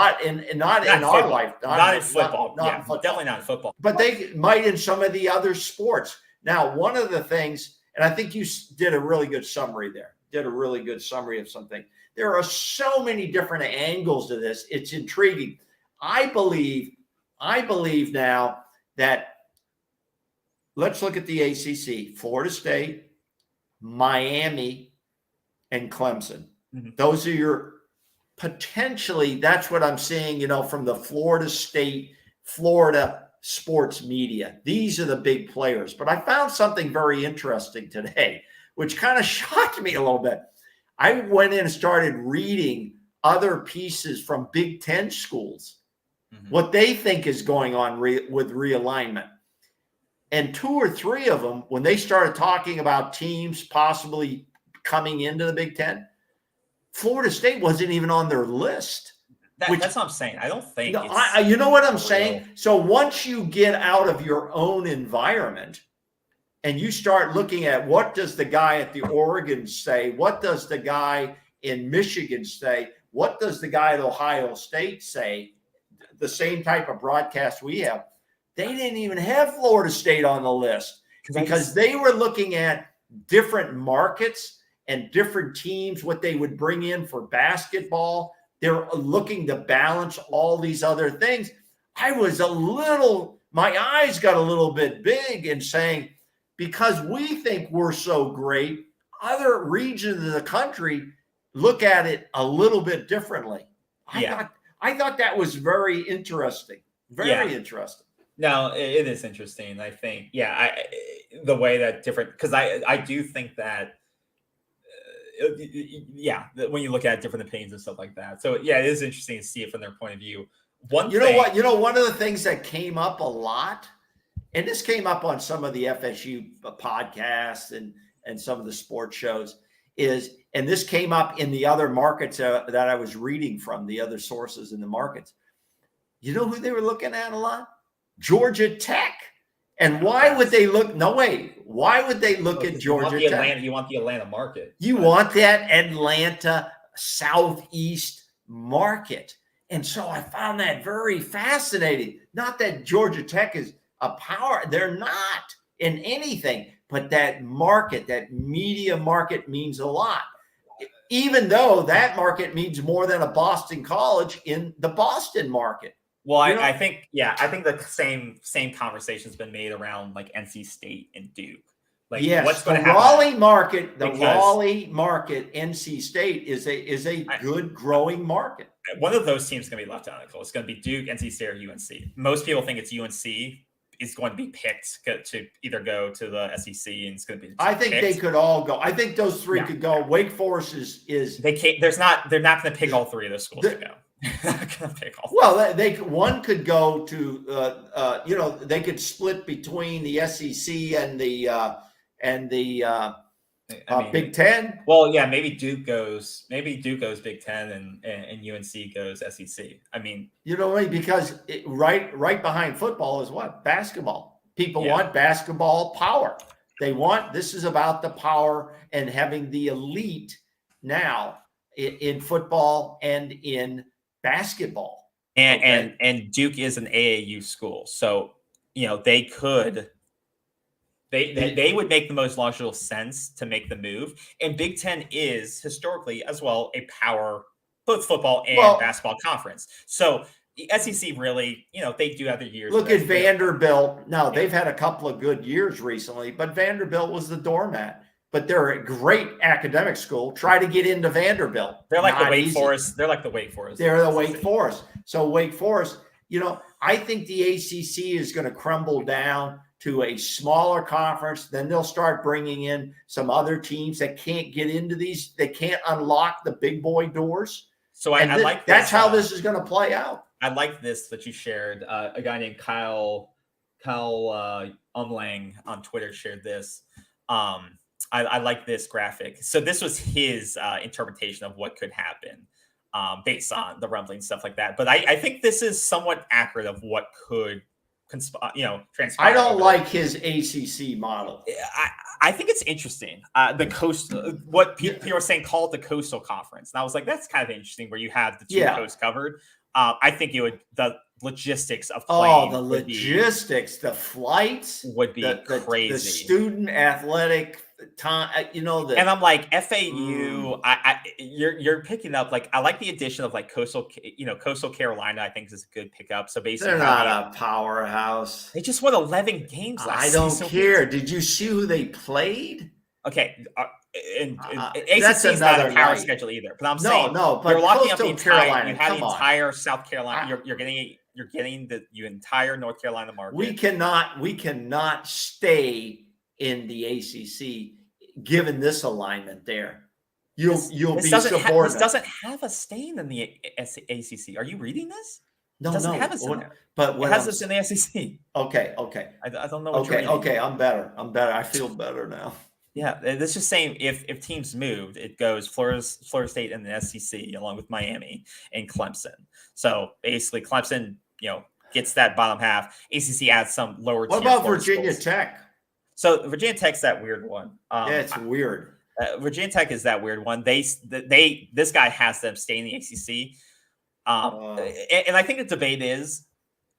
our life. Not in football. Definitely not in football. But they might in some of the other sports. Now, one of the things, and I think you did a really good summary there. Did a really good summary of something. There are so many different angles to this. It's intriguing. I believe now that. Let's look at the ACC, Florida State, Miami, and Clemson. Mm-hmm. Those are your potentially, that's what I'm seeing, from the Florida sports media. These are the big players. But I found something very interesting today, which kind of shocked me a little bit. I went in and started reading other pieces from Big Ten schools, what they think is going on with realignment. And 2 or 3 of them, when they started talking about teams possibly coming into the Big Ten, Florida State wasn't even on their list. That's what I'm saying. I don't think you know what I'm saying? So once you get out of your own environment and you start looking at what does the guy at the Oregon say, what does the guy in Michigan say, what does the guy at Ohio State say, the same type of broadcast we have, they didn't even have Florida State on the list because they were looking at different markets and different teams, what they would bring in for basketball. They're looking to balance all these other things. My eyes got a little bit big in saying, because we think we're so great, other regions of the country look at it a little bit differently. I thought that was very interesting. Very interesting. No, it is interesting. I think, the way that different, because I do think that, when you look at different opinions and stuff like that. So, it is interesting to see it from their point of view. One of the things that came up a lot, and this came up on some of the FSU podcasts and some of the sports shows, and this came up in the other markets that I was reading from, the other sources in the markets. You know who they were looking at a lot? Georgia Tech. And why would they look? No, wait. Why would they look at Georgia Tech? You want the Atlanta market. You want that Atlanta Southeast market. And so I found that very fascinating. Not that Georgia Tech is a power. They're not in anything. But that market, that media market means a lot. Even though that market means more than a Boston college in the Boston market. Well, I think the same conversation's been made around like NC State and Duke. Like, what's going to happen? Raleigh market, Raleigh market, NC State is a good growing market. One of those teams is going to be left out of the It's going to be Duke, NC State, or UNC. Most people think it's UNC is going to be picked to either go to the SEC, and it's going to be. I think they could all go. I think those three could go. Wake Forest is they can't. They're not going to pick all 3 of those schools to go. Well, one could go to they could split between the SEC and the Big Ten. Well, maybe Duke goes Big Ten and UNC goes SEC. I mean, because right behind football is what? Basketball. People want basketball power. This is about the power and having the elite now in football and in basketball. And Duke is an AAU school. So, they could They would make the most logical sense to make the move. And Big Ten is historically as well a power, both football and basketball conference. So the SEC really, they do have their years. Look at Vanderbilt. Now, they've had a couple of good years recently, but Vanderbilt was the doormat. But they're a great academic school. Try to get into Vanderbilt. They're like the Wake Forest. They're like the Wake Forest. They're the Wake Forest. So Wake Forest, I think the ACC is going to crumble down to a smaller conference. Then they'll start bringing in some other teams that can't get into these. They can't unlock the big boy doors. So I like this. That's how this is going to play out. I like this that you shared. A guy named Kyle Umlang on Twitter shared this. I like this graphic. So this was his interpretation of what could happen based on the rumbling stuff like that. But I think this is somewhat accurate of what could transpire. I don't like his ACC model. I think it's interesting. The coast, what people are saying, call it the Coastal Conference. And I was like, that's kind of interesting where you have the two coasts covered. I think the logistics of playing. Oh, the logistics, the flights would be crazy. The student athletic time, and I'm like FAU. You're picking up I like the addition of Coastal Carolina. I think is a good pickup. So basically, they're not a powerhouse. They just won 11 games last season. I don't care. Did you see who they played? Okay, and ACC is not a power schedule either. But I'm saying but you're locking up the entire. Carolina, you have the entire South Carolina. You're getting the entire North Carolina market. We cannot stay in the ACC given this alignment there. You'll be subordinate. This doesn't have a stain in the ACC. Are you reading this? No, it doesn't have us in there. But it has us in the SEC. Okay. I don't know what you're reading. Okay, I'm better. I feel better now. Yeah, it's just saying if teams moved, it goes Florida State and the SEC along with Miami and Clemson. So basically, Clemson, gets that bottom half. ACC adds some lower. What about Virginia Tech? So Virginia Tech's that weird one. It's weird. Virginia Tech is that weird one. This guy has them stay in the ACC. And I think the debate is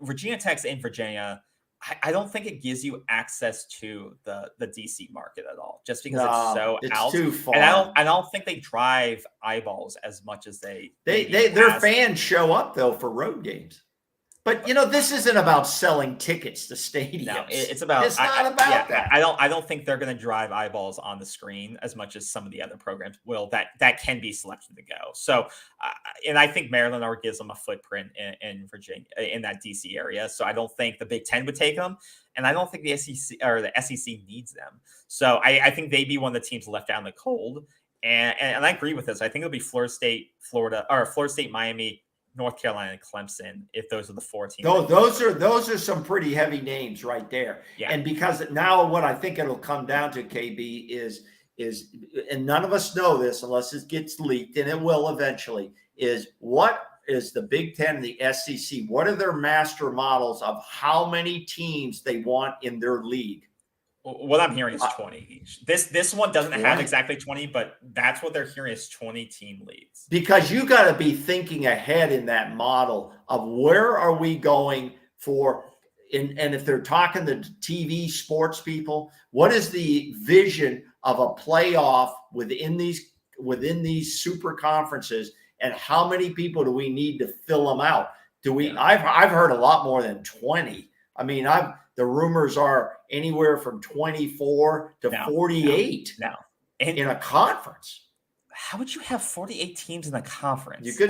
Virginia Tech's in Virginia. I don't think it gives you access to the DC market at all, just because it's out. Too far. And I don't think they drive eyeballs as much as their fans show up though for road games. But this isn't about selling tickets to stadiums. No, it's about. It's not about that. I don't think they're going to drive eyeballs on the screen as much as some of the other programs will. That can be selected to go. So, and I think Maryland already gives them a footprint in Virginia, in that DC area. So I don't think the Big Ten would take them, and I don't think the SEC needs them. So I think they'd be one of the teams left out in the cold. And I agree with this. I think it'll be Florida State, Miami, North Carolina, and Clemson, if those are the 4 teams. Those are some pretty heavy names right there. Yeah. And because now what I think it'll come down to, KB, is and none of us know this unless it gets leaked, and it will eventually, is what is the Big Ten and the SEC? What are their master models of how many teams they want in their league? What I'm hearing is 20 each. This one doesn't have exactly 20, but that's what they're hearing is 20 team leagues. Because you got to be thinking ahead in that model of where are we going for, and if they're talking to TV sports people, what is the vision of a playoff within these super conferences, and how many people do we need to fill them out? I've heard a lot more than 20. I mean, the rumors are anywhere from 24 to 48 in a conference. How would you have 48 teams in a conference? You could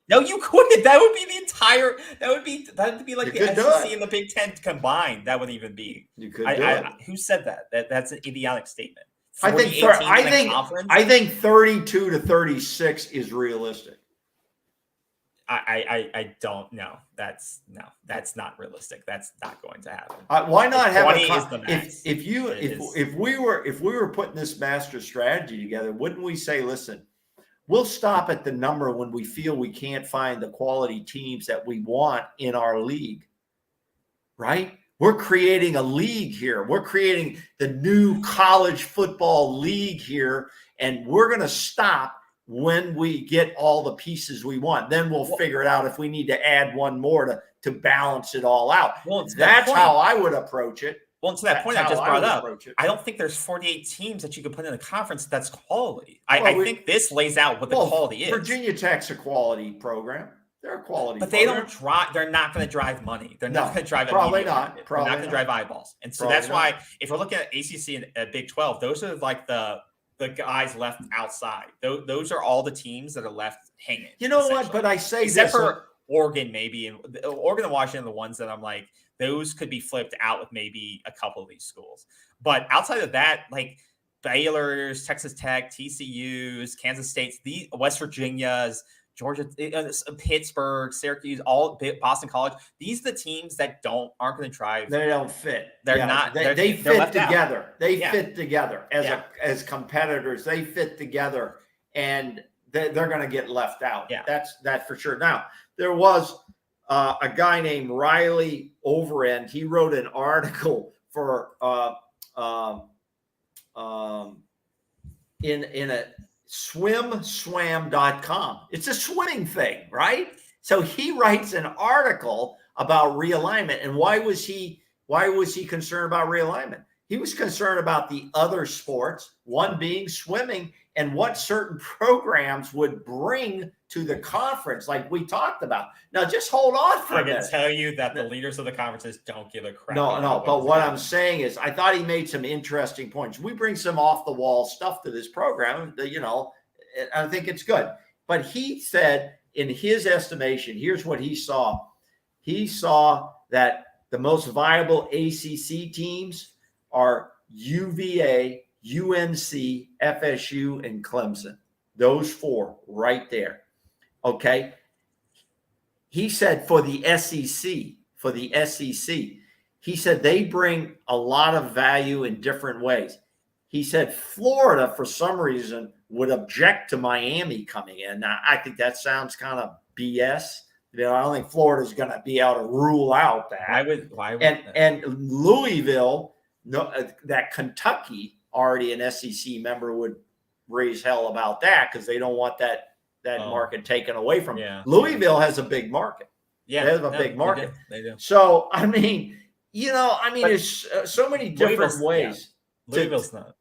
No, you couldn't. That would be the entire. That would be like the SEC and the Big Ten combined. That would even be. You could do it. Who said that? That's an idiotic statement. I think 32 to 36 is realistic. I don't know. That's not realistic. That's not going to happen. Why not have 20 is the max. If we were putting this master strategy together, wouldn't we say, listen, we'll stop at the number when we feel we can't find the quality teams that we want in our league, right? We're creating a league here. We're creating the new college football league here, and we're going to stop when we get all the pieces we want. Then we'll figure it out if we need to add one more to balance it all out. Well, that's how I would approach it. Well, to that point I That's just how brought would up, approach it. I don't think there's 48 teams that you could put in a conference that's quality. I think this lays out what the quality is. Virginia Tech's a quality program. They're a quality but program. they don't drive. They're not going to drive money. They're not going to drive probably media not. market. Probably they're not going to drive eyeballs. And so that's why if we're looking at ACC and Big 12, those are like the guys left outside. Those are all the teams that are left hanging. You know what? But I say except this, for Oregon, maybe, and Oregon and Washington are the ones that I'm like, those could be flipped out with maybe a couple of these schools. But outside of that, like Baylor's, Texas Tech, TCU's, Kansas State's, the West Virginia's, Georgia, Pittsburgh, Syracuse, all Boston College. These are the teams that aren't going to drive. They don't fit. They're not. They fit together. Out. They fit together as competitors. They fit together, and they're going to get left out. Yeah, that's for sure. Now there was a guy named Riley Overend. He wrote an article for in a swim.com. It's a swimming thing, right? So he writes an article about realignment. And why was he concerned about realignment? He was concerned about the other sports, one being swimming, and what certain programs would bring to the conference, like we talked about. Now, just hold on for a minute. I can tell you that the leaders of the conferences don't give a crap. No. But what I'm saying is, I thought he made some interesting points. We bring some off-the-wall stuff to this program, I think it's good. But he said, in his estimation, here's what he saw. He saw that the most viable ACC teams are UVA, UNC, FSU, and Clemson. Those four right there. Okay. He said for the SEC, he said they bring a lot of value in different ways. He said Florida, for some reason, would object to Miami coming in. Now, I think that sounds kind of BS. I don't think Florida's going to be able to rule out that. Why would and Louisville, that Kentucky, already an SEC member, would raise hell about that because they don't want that market taken away from them. Yeah. Louisville has a big market. Yeah, they have a big market. They do. So, there's so many different ways. Louisville's not.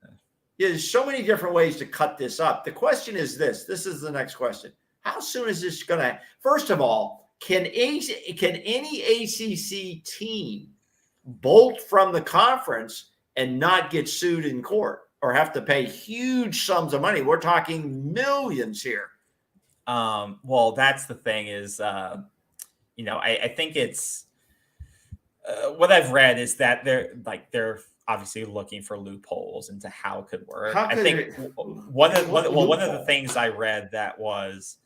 There's so many different ways to cut this up. The question is this. This is the next question. How soon is this going to? First of all, can any ACC team bolt from the conference and not get sued in court or have to pay huge sums of money? We're talking millions here. Well, that's the thing is, I think it's what I've read is that they're obviously looking for loopholes into how it could work. I think one of the things I read was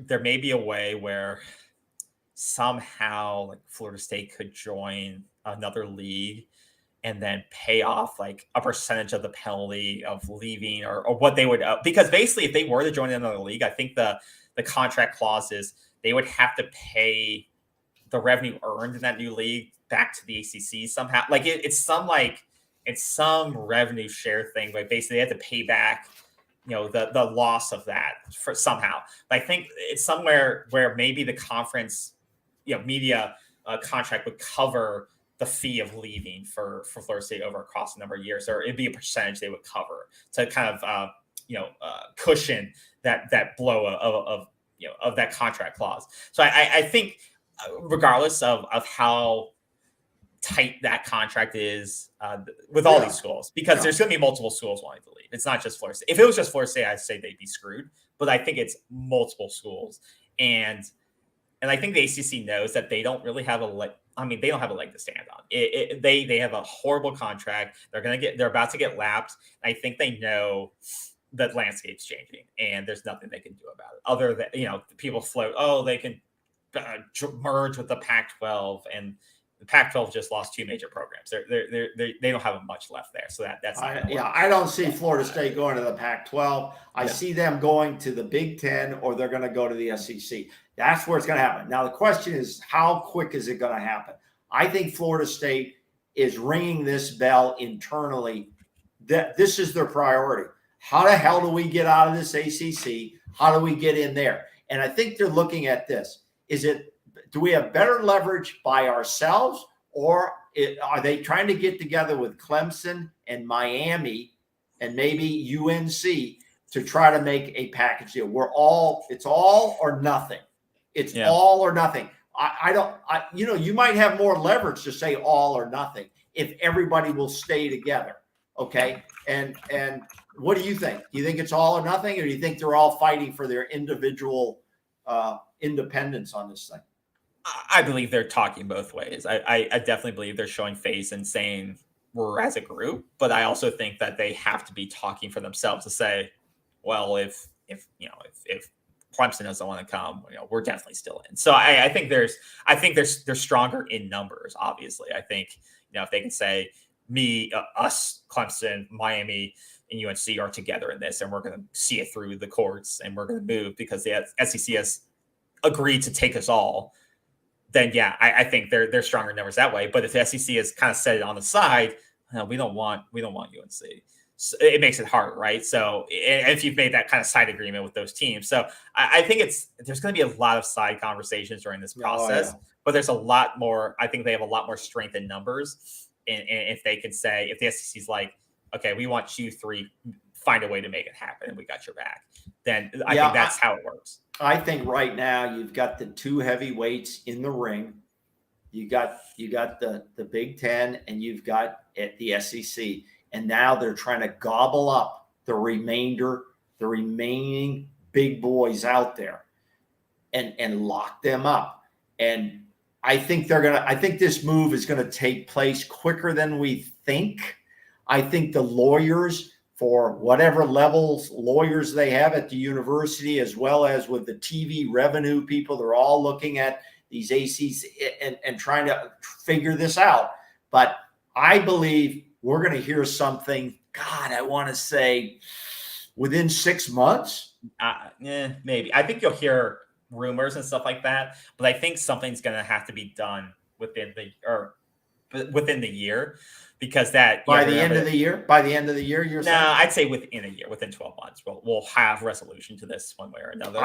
there may be a way where somehow like Florida State could join another league and then pay off like a percentage of the penalty of leaving or what they would, because basically if they were to join another league, I think the contract clause is they would have to pay the revenue earned in that new league back to the ACC somehow. Like it's some revenue share thing, but basically they have to pay back, the loss of that for somehow. But I think it's somewhere where maybe the conference, media contract would cover the fee of leaving for Florida State over across a number of years, or it'd be a percentage they would cover to kind of cushion that blow of that contract clause. So I think regardless of how tight that contract is with all these schools, because there's going to be multiple schools wanting to leave. It's not just Florida State. If it was just Florida State, I'd say they'd be screwed. But I think it's multiple schools, and I think the ACC knows that they don't really have they don't have a leg to stand on. They have a horrible contract. They're about to get lapped. I think they know that landscape's changing, and there's nothing they can do about it. Other than people float, they can merge with the Pac-12, and the Pac-12 just lost two major programs. They don't have much left there. So that's I don't see Florida State going to the Pac-12. I see them going to the Big Ten, or they're going to go to the SEC. That's where it's going to happen. Now the question is, how quick is it going to happen? I think Florida State is ringing this bell internally that this is their priority. How the hell do we get out of this ACC? How do we get in there? And I think they're looking at this. Is it do we have better leverage by ourselves, or are they trying to get together with Clemson and Miami and maybe UNC to try to make a package deal? It's all or nothing. It's all or nothing. You might have more leverage to say all or nothing if everybody will stay together. Okay. And what do you think? Do you think it's all or nothing, or do you think they're all fighting for their individual independence on this thing? I believe they're talking both ways. I definitely believe they're showing face and saying we're as a group, but I also think that they have to be talking for themselves to say, well, if Clemson doesn't want to come, we're definitely still in. So I think they're stronger in numbers. Obviously, I think if they can say us, Clemson, Miami, and UNC are together in this, and we're going to see it through the courts, and we're going to move because the SEC has agreed to take us all. Then I think they're stronger numbers that way. But if the SEC has kind of set it on the side, we don't want UNC. So it makes it hard, right? So if you've made that kind of side agreement with those teams, so I think there's going to be a lot of side conversations during this process. But there's a lot more. I think they have a lot more strength in numbers, and if they could say, if the SEC's like, okay, we want you three, find a way to make it happen, and we got your back, then I think that's how it works. I think right now you've got the two heavyweights in the ring. You got the Big Ten, and you've got the SEC, and now they're trying to gobble up the remaining big boys out there, and lock them up. And I think this move is gonna take place quicker than we think. I think the lawyers, for whatever levels lawyers they have at the university, as well as with the TV revenue people, they're all looking at these ACs and trying to figure this out. But I believe we're going to hear something, God, I want to say within 6 months. Maybe. I think you'll hear rumors and stuff like that, but I think something's going to have to be done within the year. Because by the end of the year, you're saying? I'd say within a year, within 12 months, we'll have resolution to this one way or another.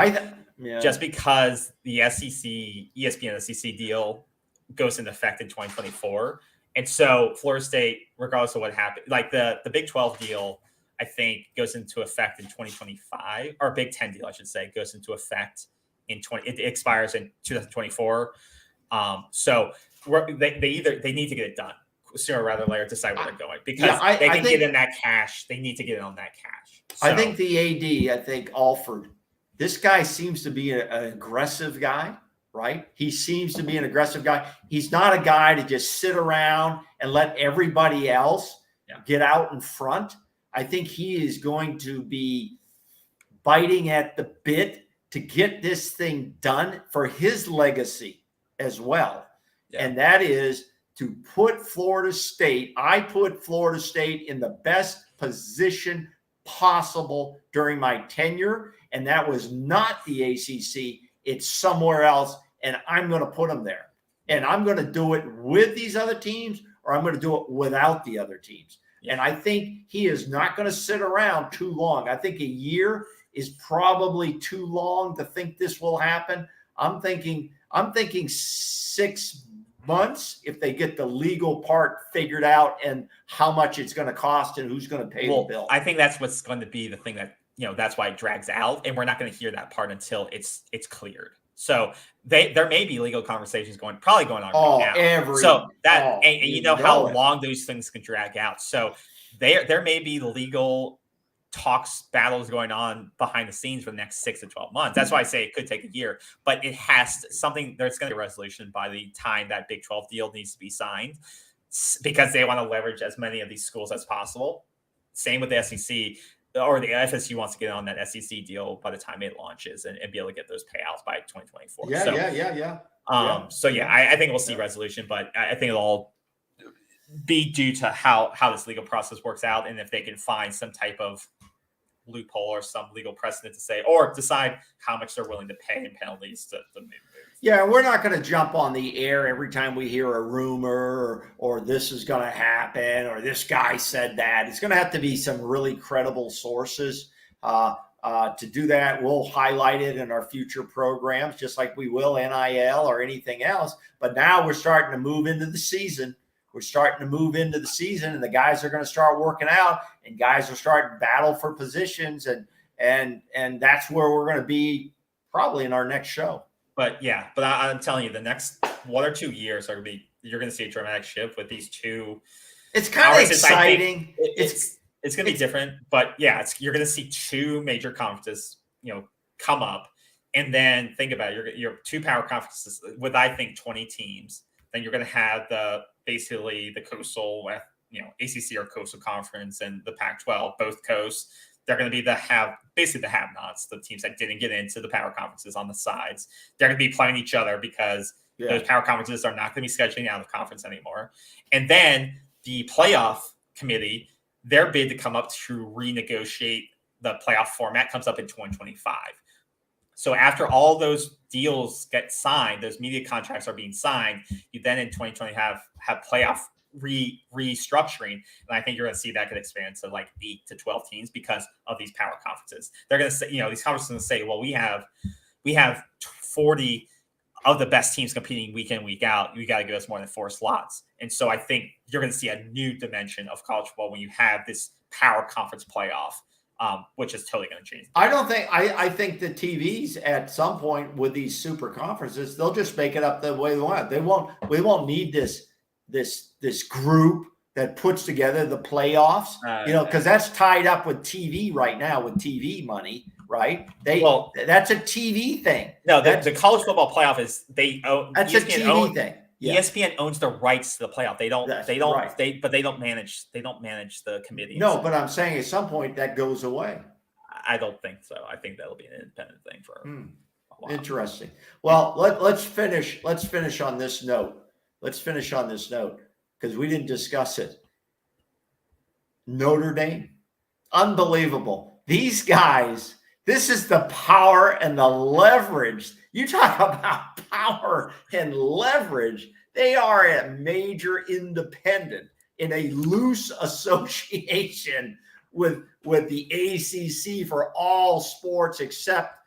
Just because the SEC, ESPN SEC deal goes into effect in 2024, and so Florida State, regardless of what happened, like the Big 12 deal, I think goes into effect in 2025, or Big 10 deal, I should say, goes into effect it expires in 2024. So they need to get it done sooner rather than later, decide where they're going, because they can get in that cash. They need to get in on that cash. So, I think the AD, Alford, this guy seems to be an aggressive guy, right? He seems to be an aggressive guy. He's not a guy to just sit around and let everybody else get out in front. I think he is going to be biting at the bit to get this thing done for his legacy as well. Yeah. And that is to put Florida State, I put Florida State in the best position possible during my tenure. And that was not the ACC. It's somewhere else. And I'm going to put them there. And I'm going to do it with these other teams, or I'm going to do it without the other teams. Yeah. And I think he is not going to sit around too long. I think a year is probably too long to think this will happen. I'm thinking 6 months if they get the legal part figured out and how much it's going to cost and who's going to pay the bill. I think that's what's going to be the thing that, that's why it drags out, and we're not going to hear that part until it's cleared. So there may be legal conversations going on right now. How long those things can drag out. So there may be legal talks, battles going on behind the scenes for the next 6 to 12 months. That's why I say it could take a year, but it has there's going to be a resolution by the time that Big 12 deal needs to be signed, because they want to leverage as many of these schools as possible. Same with the SEC, or the FSU wants to get on that SEC deal by the time it launches and be able to get those payouts by 2024. I think we'll see resolution, but I think it'll all be due to how this legal process works out, and if they can find some type of loophole or some legal precedent to say, or decide how much they're willing to pay in penalties to move. Yeah, we're not going to jump on the air every time we hear a rumor or this is going to happen or this guy said that. It's going to have to be some really credible sources. To do that, we'll highlight it in our future programs, just like we will NIL or anything else. But now we're starting to move into the season. And the guys are going to start working out, and guys are starting to battle for positions, and that's where we're going to be probably in our next show. But I'm telling you, the next 1 or 2 years are going to be, you're going to see a dramatic shift with these two. It's kind of exciting. It's going to be different, but you're going to see two major conferences, come up, and then think about it, your two power conferences with, I think, 20 teams. Then you're going to have basically the coastal, ACC or coastal conference, and the Pac-12, both coasts. They're going to be the have-nots, the teams that didn't get into the power conferences on the sides. They're going to be playing each other because those power conferences are not going to be scheduling out of conference anymore. And then the playoff committee, their bid to come up to renegotiate the playoff format comes up in 2025. So after all those deals get signed, those media contracts are being signed, you then in 2020 have playoff restructuring. And I think you're going to see that could expand to like 8 to 12 teams because of these power conferences. They're going to say, these conferences are going to say, well, we have 40 of the best teams competing week in, week out. You got to give us more than 4 slots. And so I think you're going to see a new dimension of college football when you have this power conference playoff, which is totally going to change. I think the TVs at some point with these super conferences, they'll just make it up the way they want. We won't need this group that puts together the playoffs, because that's tied up with TV right now, with TV money, right? That's a TV thing. No, the college football playoff is that's ESPN a TV thing. Yeah. ESPN owns the rights to the playoff. They don't manage the committee. No, but I'm saying at some point that goes away. I don't think so. I think that'll be an independent thing for a while. Interesting. Well, let's finish on this note. Because we didn't discuss it. Notre Dame, unbelievable. These guys, this is the power and the leverage. You talk about power and leverage. They are a major independent in a loose association with the ACC for all sports except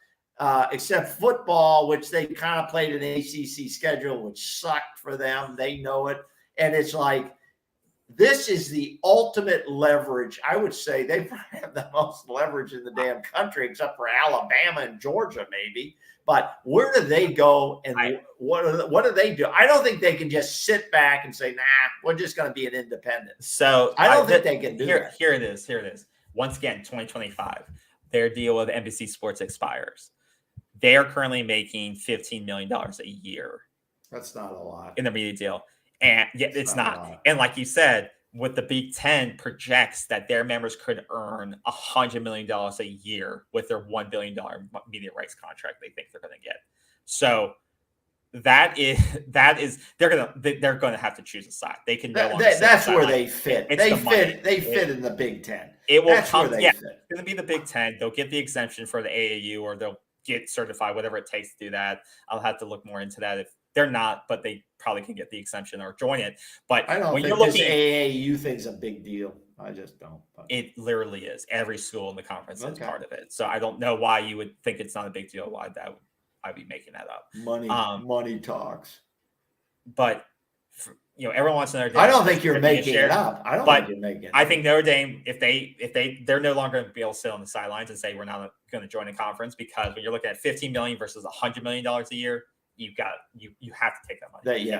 football, which they kind of played an ACC schedule, which sucked for them. They know it. And it's like, this is the ultimate leverage. I would say they probably have the most leverage in the damn country, except for Alabama and Georgia, maybe. But where do they go, and what do they do? I don't think they can just sit back and say, nah, we're just going to be an independent. So I don't think they can do that. Here it is. Once again, 2025, their deal with NBC Sports expires. They are currently making $15 million a year. That's not a lot. In the media deal. And it's not. And like you said, with the Big Ten projects that their members could earn $100 million a year with their $1 billion media rights contract they think they're going to get. So that is they're going to have to choose a side. They can no longer. That's where they fit. They fit in the Big Ten. It will come. It's going to be the Big Ten. They'll get the exemption for the AAU, or they'll get certified, whatever it takes to do that. I'll have to look more into that if they're not, but they probably can get the exemption or join it. But I don't think this AAU thing's a big deal. I just don't. It literally is. Every school in the conference is part of it. So I don't know why you would think it's not a big deal. Why I'd be making that up. Money talks. But everyone wants Notre Dame. I don't think you're making it up. I don't think you're making it up. I think Notre Dame, if they're no longer going to be able to sit on the sidelines and say we're not going to join a conference, because when you're looking at $15 million versus $100 million a year, you have to take that money. You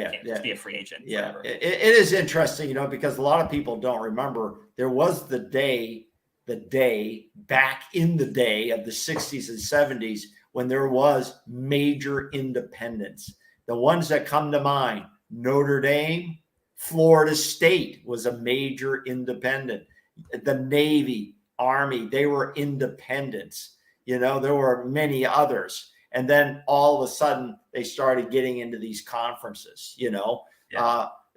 can't just be a free agent. Yeah, it is interesting, because a lot of people don't remember there was the day back in the day of the 60s and 70s when there was major independence. The ones that come to mind: Notre Dame, Florida State was a major independent. The Navy, Army, they were independents. There were many others. And then all of a sudden they started getting into these conferences,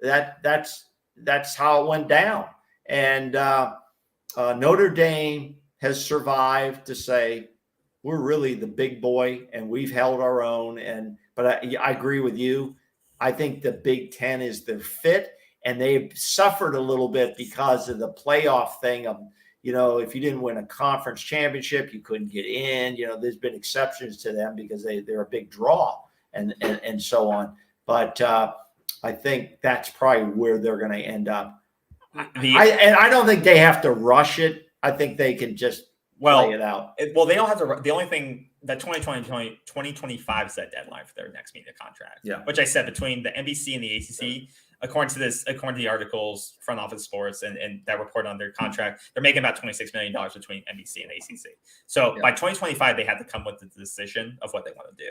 that's how it went down. And Notre Dame has survived to say, we're really the big boy and we've held our own. But I agree with you. I think the Big Ten is their fit, and they've suffered a little bit because of the playoff thing of, if you didn't win a conference championship, you couldn't get in. There's been exceptions to them because they're a big draw and so on. But I think that's probably where they're going to end up. I don't think they have to rush it. I think they can just play it out. Well, they don't have to. The only thing that 2025 is that deadline for their next media contract. Yeah. Which I said between the NBC and the ACC, according to the articles, Front Office Sports and that report on their contract, they're making about $26 million between NBC and ACC. So by 2025, they have to come with the decision of what they want to do.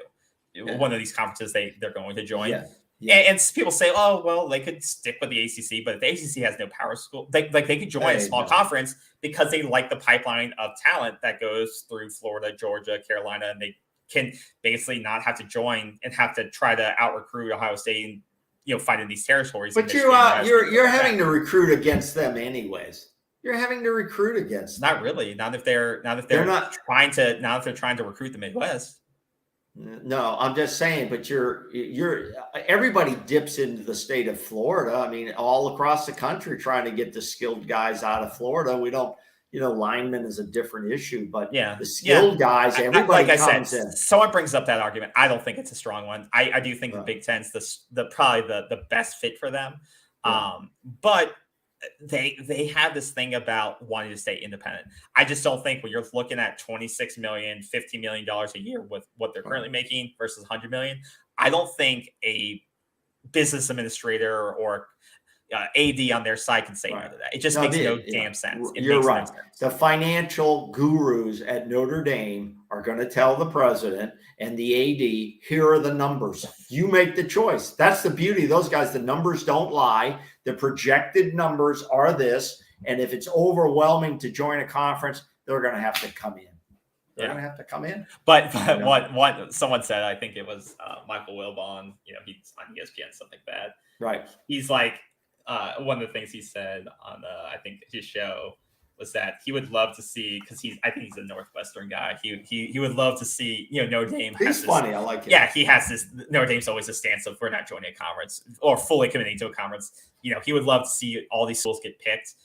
Yeah. One of these conferences they're going to join. Yeah. Yeah. And people say, oh, well, they could stick with the ACC, but if the ACC has no power school, they could join a small conference because they like the pipeline of talent that goes through Florida, Georgia, Carolina, and they can basically not have to join and have to try to out-recruit Ohio State and, fight in these territories. But you're having to recruit against them anyways. You're having to recruit against them. Not really. Not if they're trying to recruit the Midwest. No, I'm just saying, but everybody dips into the state of Florida. I mean, all across the country trying to get the skilled guys out of Florida. We don't, linemen is a different issue, but the skilled guys, everybody comes in. Someone brings up that argument. I don't think it's a strong one. I do think the Big Ten's probably the best fit for them. But they have this thing about wanting to stay independent. I just don't think when you're looking at $26 million, $50 million a year with what they're currently making versus $100 million, I don't think a business administrator or AD on their side can say no to that. It just makes no damn sense. You're right. The financial gurus at Notre Dame are going to tell the president and the AD, here are the numbers. You make the choice. That's the beauty of those guys. The numbers don't lie. The projected numbers are this. And if it's overwhelming to join a conference, they're going to have to come in. They're going to have to come in. But what someone said, I think it was Michael Wilbon, he's on ESPN, something bad. Right. He's like, one of the things he said on I think his show was that he would love to see, because I think he's a Northwestern guy. He would love to see, Notre Dame. He's funny. I like it. Yeah, he has this. Notre Dame's always a stance of we're not joining a conference or fully committing to a conference. He would love to see all these schools get picked,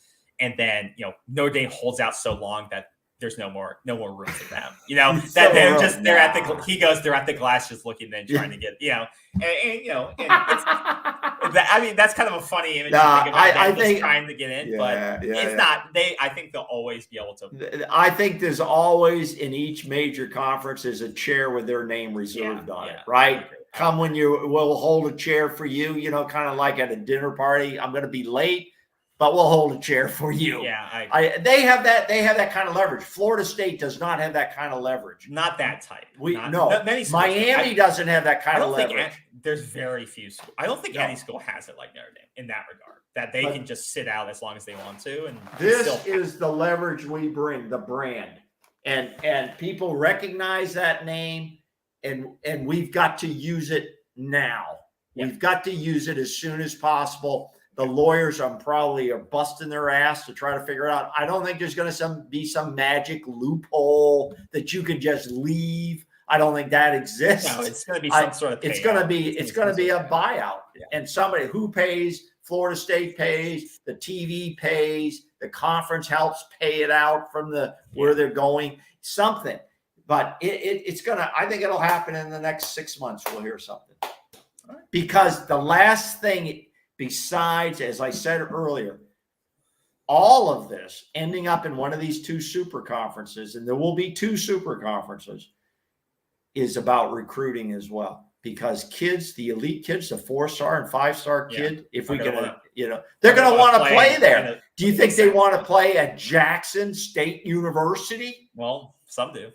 and then Notre Dame holds out so long that there's no more room for them. That they're at the. He goes, they're at the glass, just looking, then trying to get and it's, I mean, that's kind of a funny image. I think trying to get in, but it's not. I think they'll always be able to. I think there's always in each major conference is a chair with their name reserved on it, right? Come when we'll hold a chair for you. Kind of like at a dinner party. I'm going to be late, but we'll hold a chair for you. Yeah, they have that. They have that kind of leverage. Florida State does not have that kind of leverage. Not that type. Miami doesn't have that kind of leverage. There's very few schools. I don't think any school has it like Notre Dame in that regard. That they can just sit out as long as they want to. And this is the leverage we bring, the brand, and people recognize that name, and we've got to use it now. Yeah. We've got to use it as soon as possible. The lawyers probably are busting their ass to try to figure it out. I don't think there's going to be some magic loophole that you can just leave. I don't think that exists. No, it's going to be some sort of. It's going to be a buyout, and somebody who pays. Florida State pays. The TV pays. The conference helps pay it out from where they're going. Something, but it's going to. I think it'll happen in the next 6 months. We'll hear something, because the last thing. Besides, as I said earlier, all of this ending up in one of these two super conferences, and there will be two super conferences, is about recruiting as well. Because kids, the elite kids, the 4-star and 5-star kid, if we can, they're going to want to play there. Do you think they want to play at Jackson State University? Well, some do.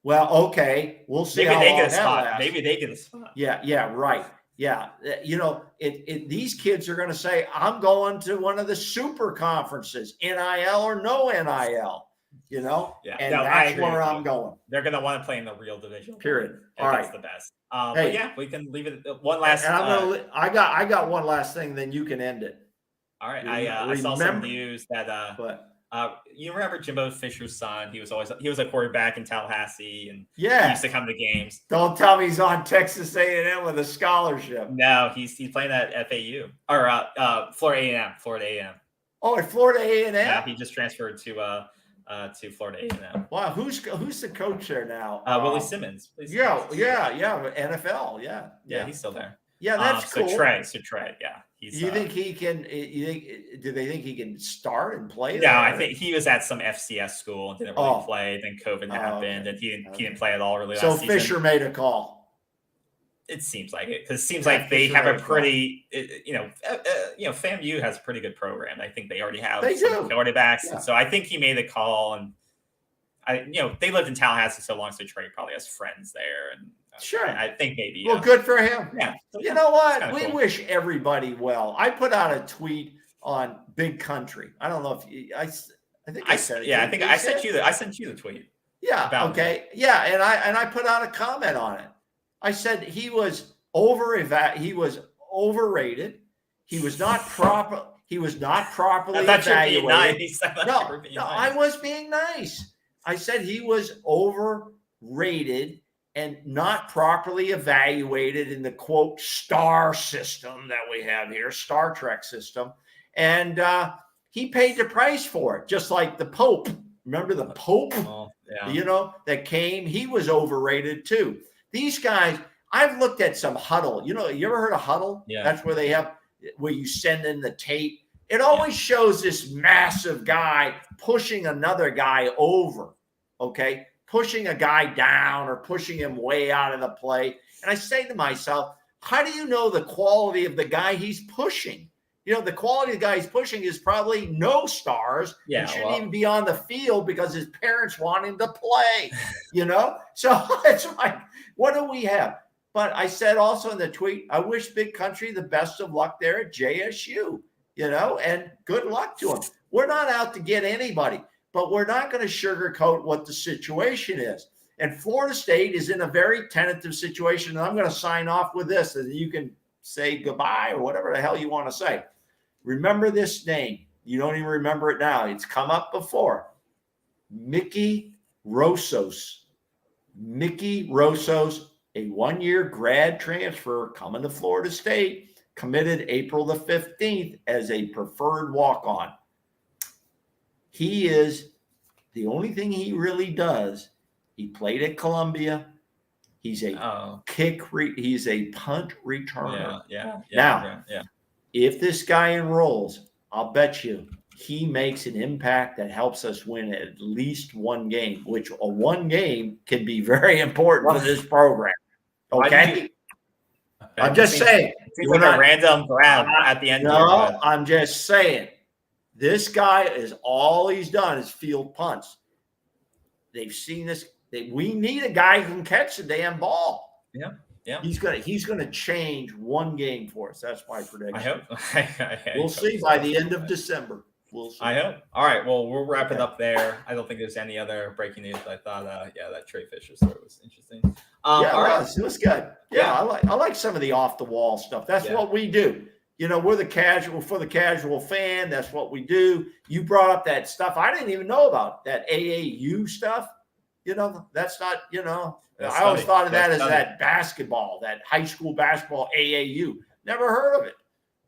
Well, okay, we'll see. Maybe they get a spot. Maybe they get a spot. Yeah, right. Yeah, these kids are going to say, I'm going to one of the super conferences, NIL or no NIL, and that's where I'm going. They're going to want to play in the real division. Period. All right. That's the best. But yeah, we can leave it at one last. And I got one last thing, then you can end it. All right. I saw some news that you remember Jimbo Fisher's son? He was a quarterback in Tallahassee, and he used to come to games. Don't tell me he's on Texas A&M with a scholarship. No, he's playing at FAU or Florida A&M. Oh, at Florida A&M. Yeah, he just transferred to to Florida A&M. Wow, who's the coach there now? Willie Simmons. Yeah, NFL, yeah, he's still there. Yeah, that's cool. So Trey, yeah, he's. You think he can? Do they think he can start and play? No, I think he was at some FCS school and didn't really play. Then COVID happened, and he didn't play at all really. So last Fisher season. made a call. It seems like it because it seems like they have a pretty, FAMU has a pretty good program. I think they already have some quarterbacks, and so I think he made the call. And they lived in Tallahassee so long, so Trey probably has friends there, and sure, I think maybe. Well, good for him. Yeah, you know what? We wish everybody well. I put out a tweet on Big Country. I don't know if I think I said it. Yeah, I think I sent you the tweet. Yeah. Okay. Yeah, and I put out a comment on it. I said he was he was overrated. He was not proper. He was not properly evaluated. Nice. No, I was being nice. I said he was overrated and not properly evaluated in the quote star system that we have here, Star Trek system, and he paid the price for it, just like the Pope. Remember the Pope? Oh, yeah. That came. He was overrated too. These guys, I've looked at some Huddle. You ever heard of Huddle? Yeah. That's where you send in the tape. It always shows this massive guy pushing another guy over, okay? Pushing a guy down or pushing him way out of the play. And I say to myself, how do you know the quality of the guy he's pushing? The quality of the guy he's pushing is probably no stars. Yeah, he shouldn't even be on the field because his parents want him to play, So it's like, what do we have? But I said also in the tweet, I wish Big Country the best of luck there at JSU, and good luck to him. We're not out to get anybody, but we're not going to sugarcoat what the situation is. And Florida State is in a very tentative situation. And I'm going to sign off with this, and you can say goodbye or whatever the hell you want to say. Remember this name. You don't even remember it now. It's come up before. Mickey Rosas. Mickey Rosas, a one-year grad transfer coming to Florida State, committed April the 15th as a preferred walk-on. He is the only thing he really does. He played at Columbia. He's a he's a punt returner. Yeah. If this guy enrolls, I'll bet you he makes an impact that helps us win at least one game, which a one game can be very important for this program. Okay? I'm just saying. It's like a random grab at the end. No, I'm just saying. This guy is all he's done is field punts. They've seen this. We need a guy who can catch the damn ball. Yeah. He's gonna change one game for us. That's my prediction. I hope. We'll see by the end of December. We'll see. I hope. All right. Well, we'll wrap it up there. I don't think there's any other breaking news. I thought, that Trey Fisher story was interesting. It was good. Yeah, I like some of the off the wall stuff. That's what we do. We're the casual fan. That's what we do. You brought up that stuff I didn't even know about, that AAU stuff. That's not, I always thought of that as that basketball, that high school basketball AAU. Never heard of it,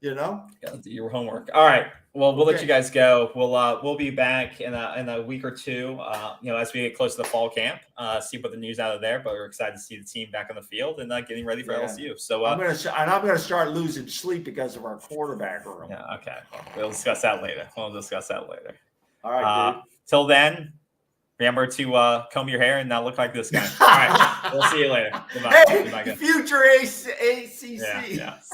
Gotta do your homework. All right. Well, we'll let you guys go. We'll be back in a week or two, as we get close to the fall camp, see what the news out of there. But we're excited to see the team back on the field and getting ready for LSU. So I'm gonna start losing sleep because of our quarterback room. Yeah. Okay. We'll discuss that later. All right. Dude. Till then, remember to comb your hair and not look like this guy. All right. We'll see you later. Goodbye. Hey, future ACC. Yeah.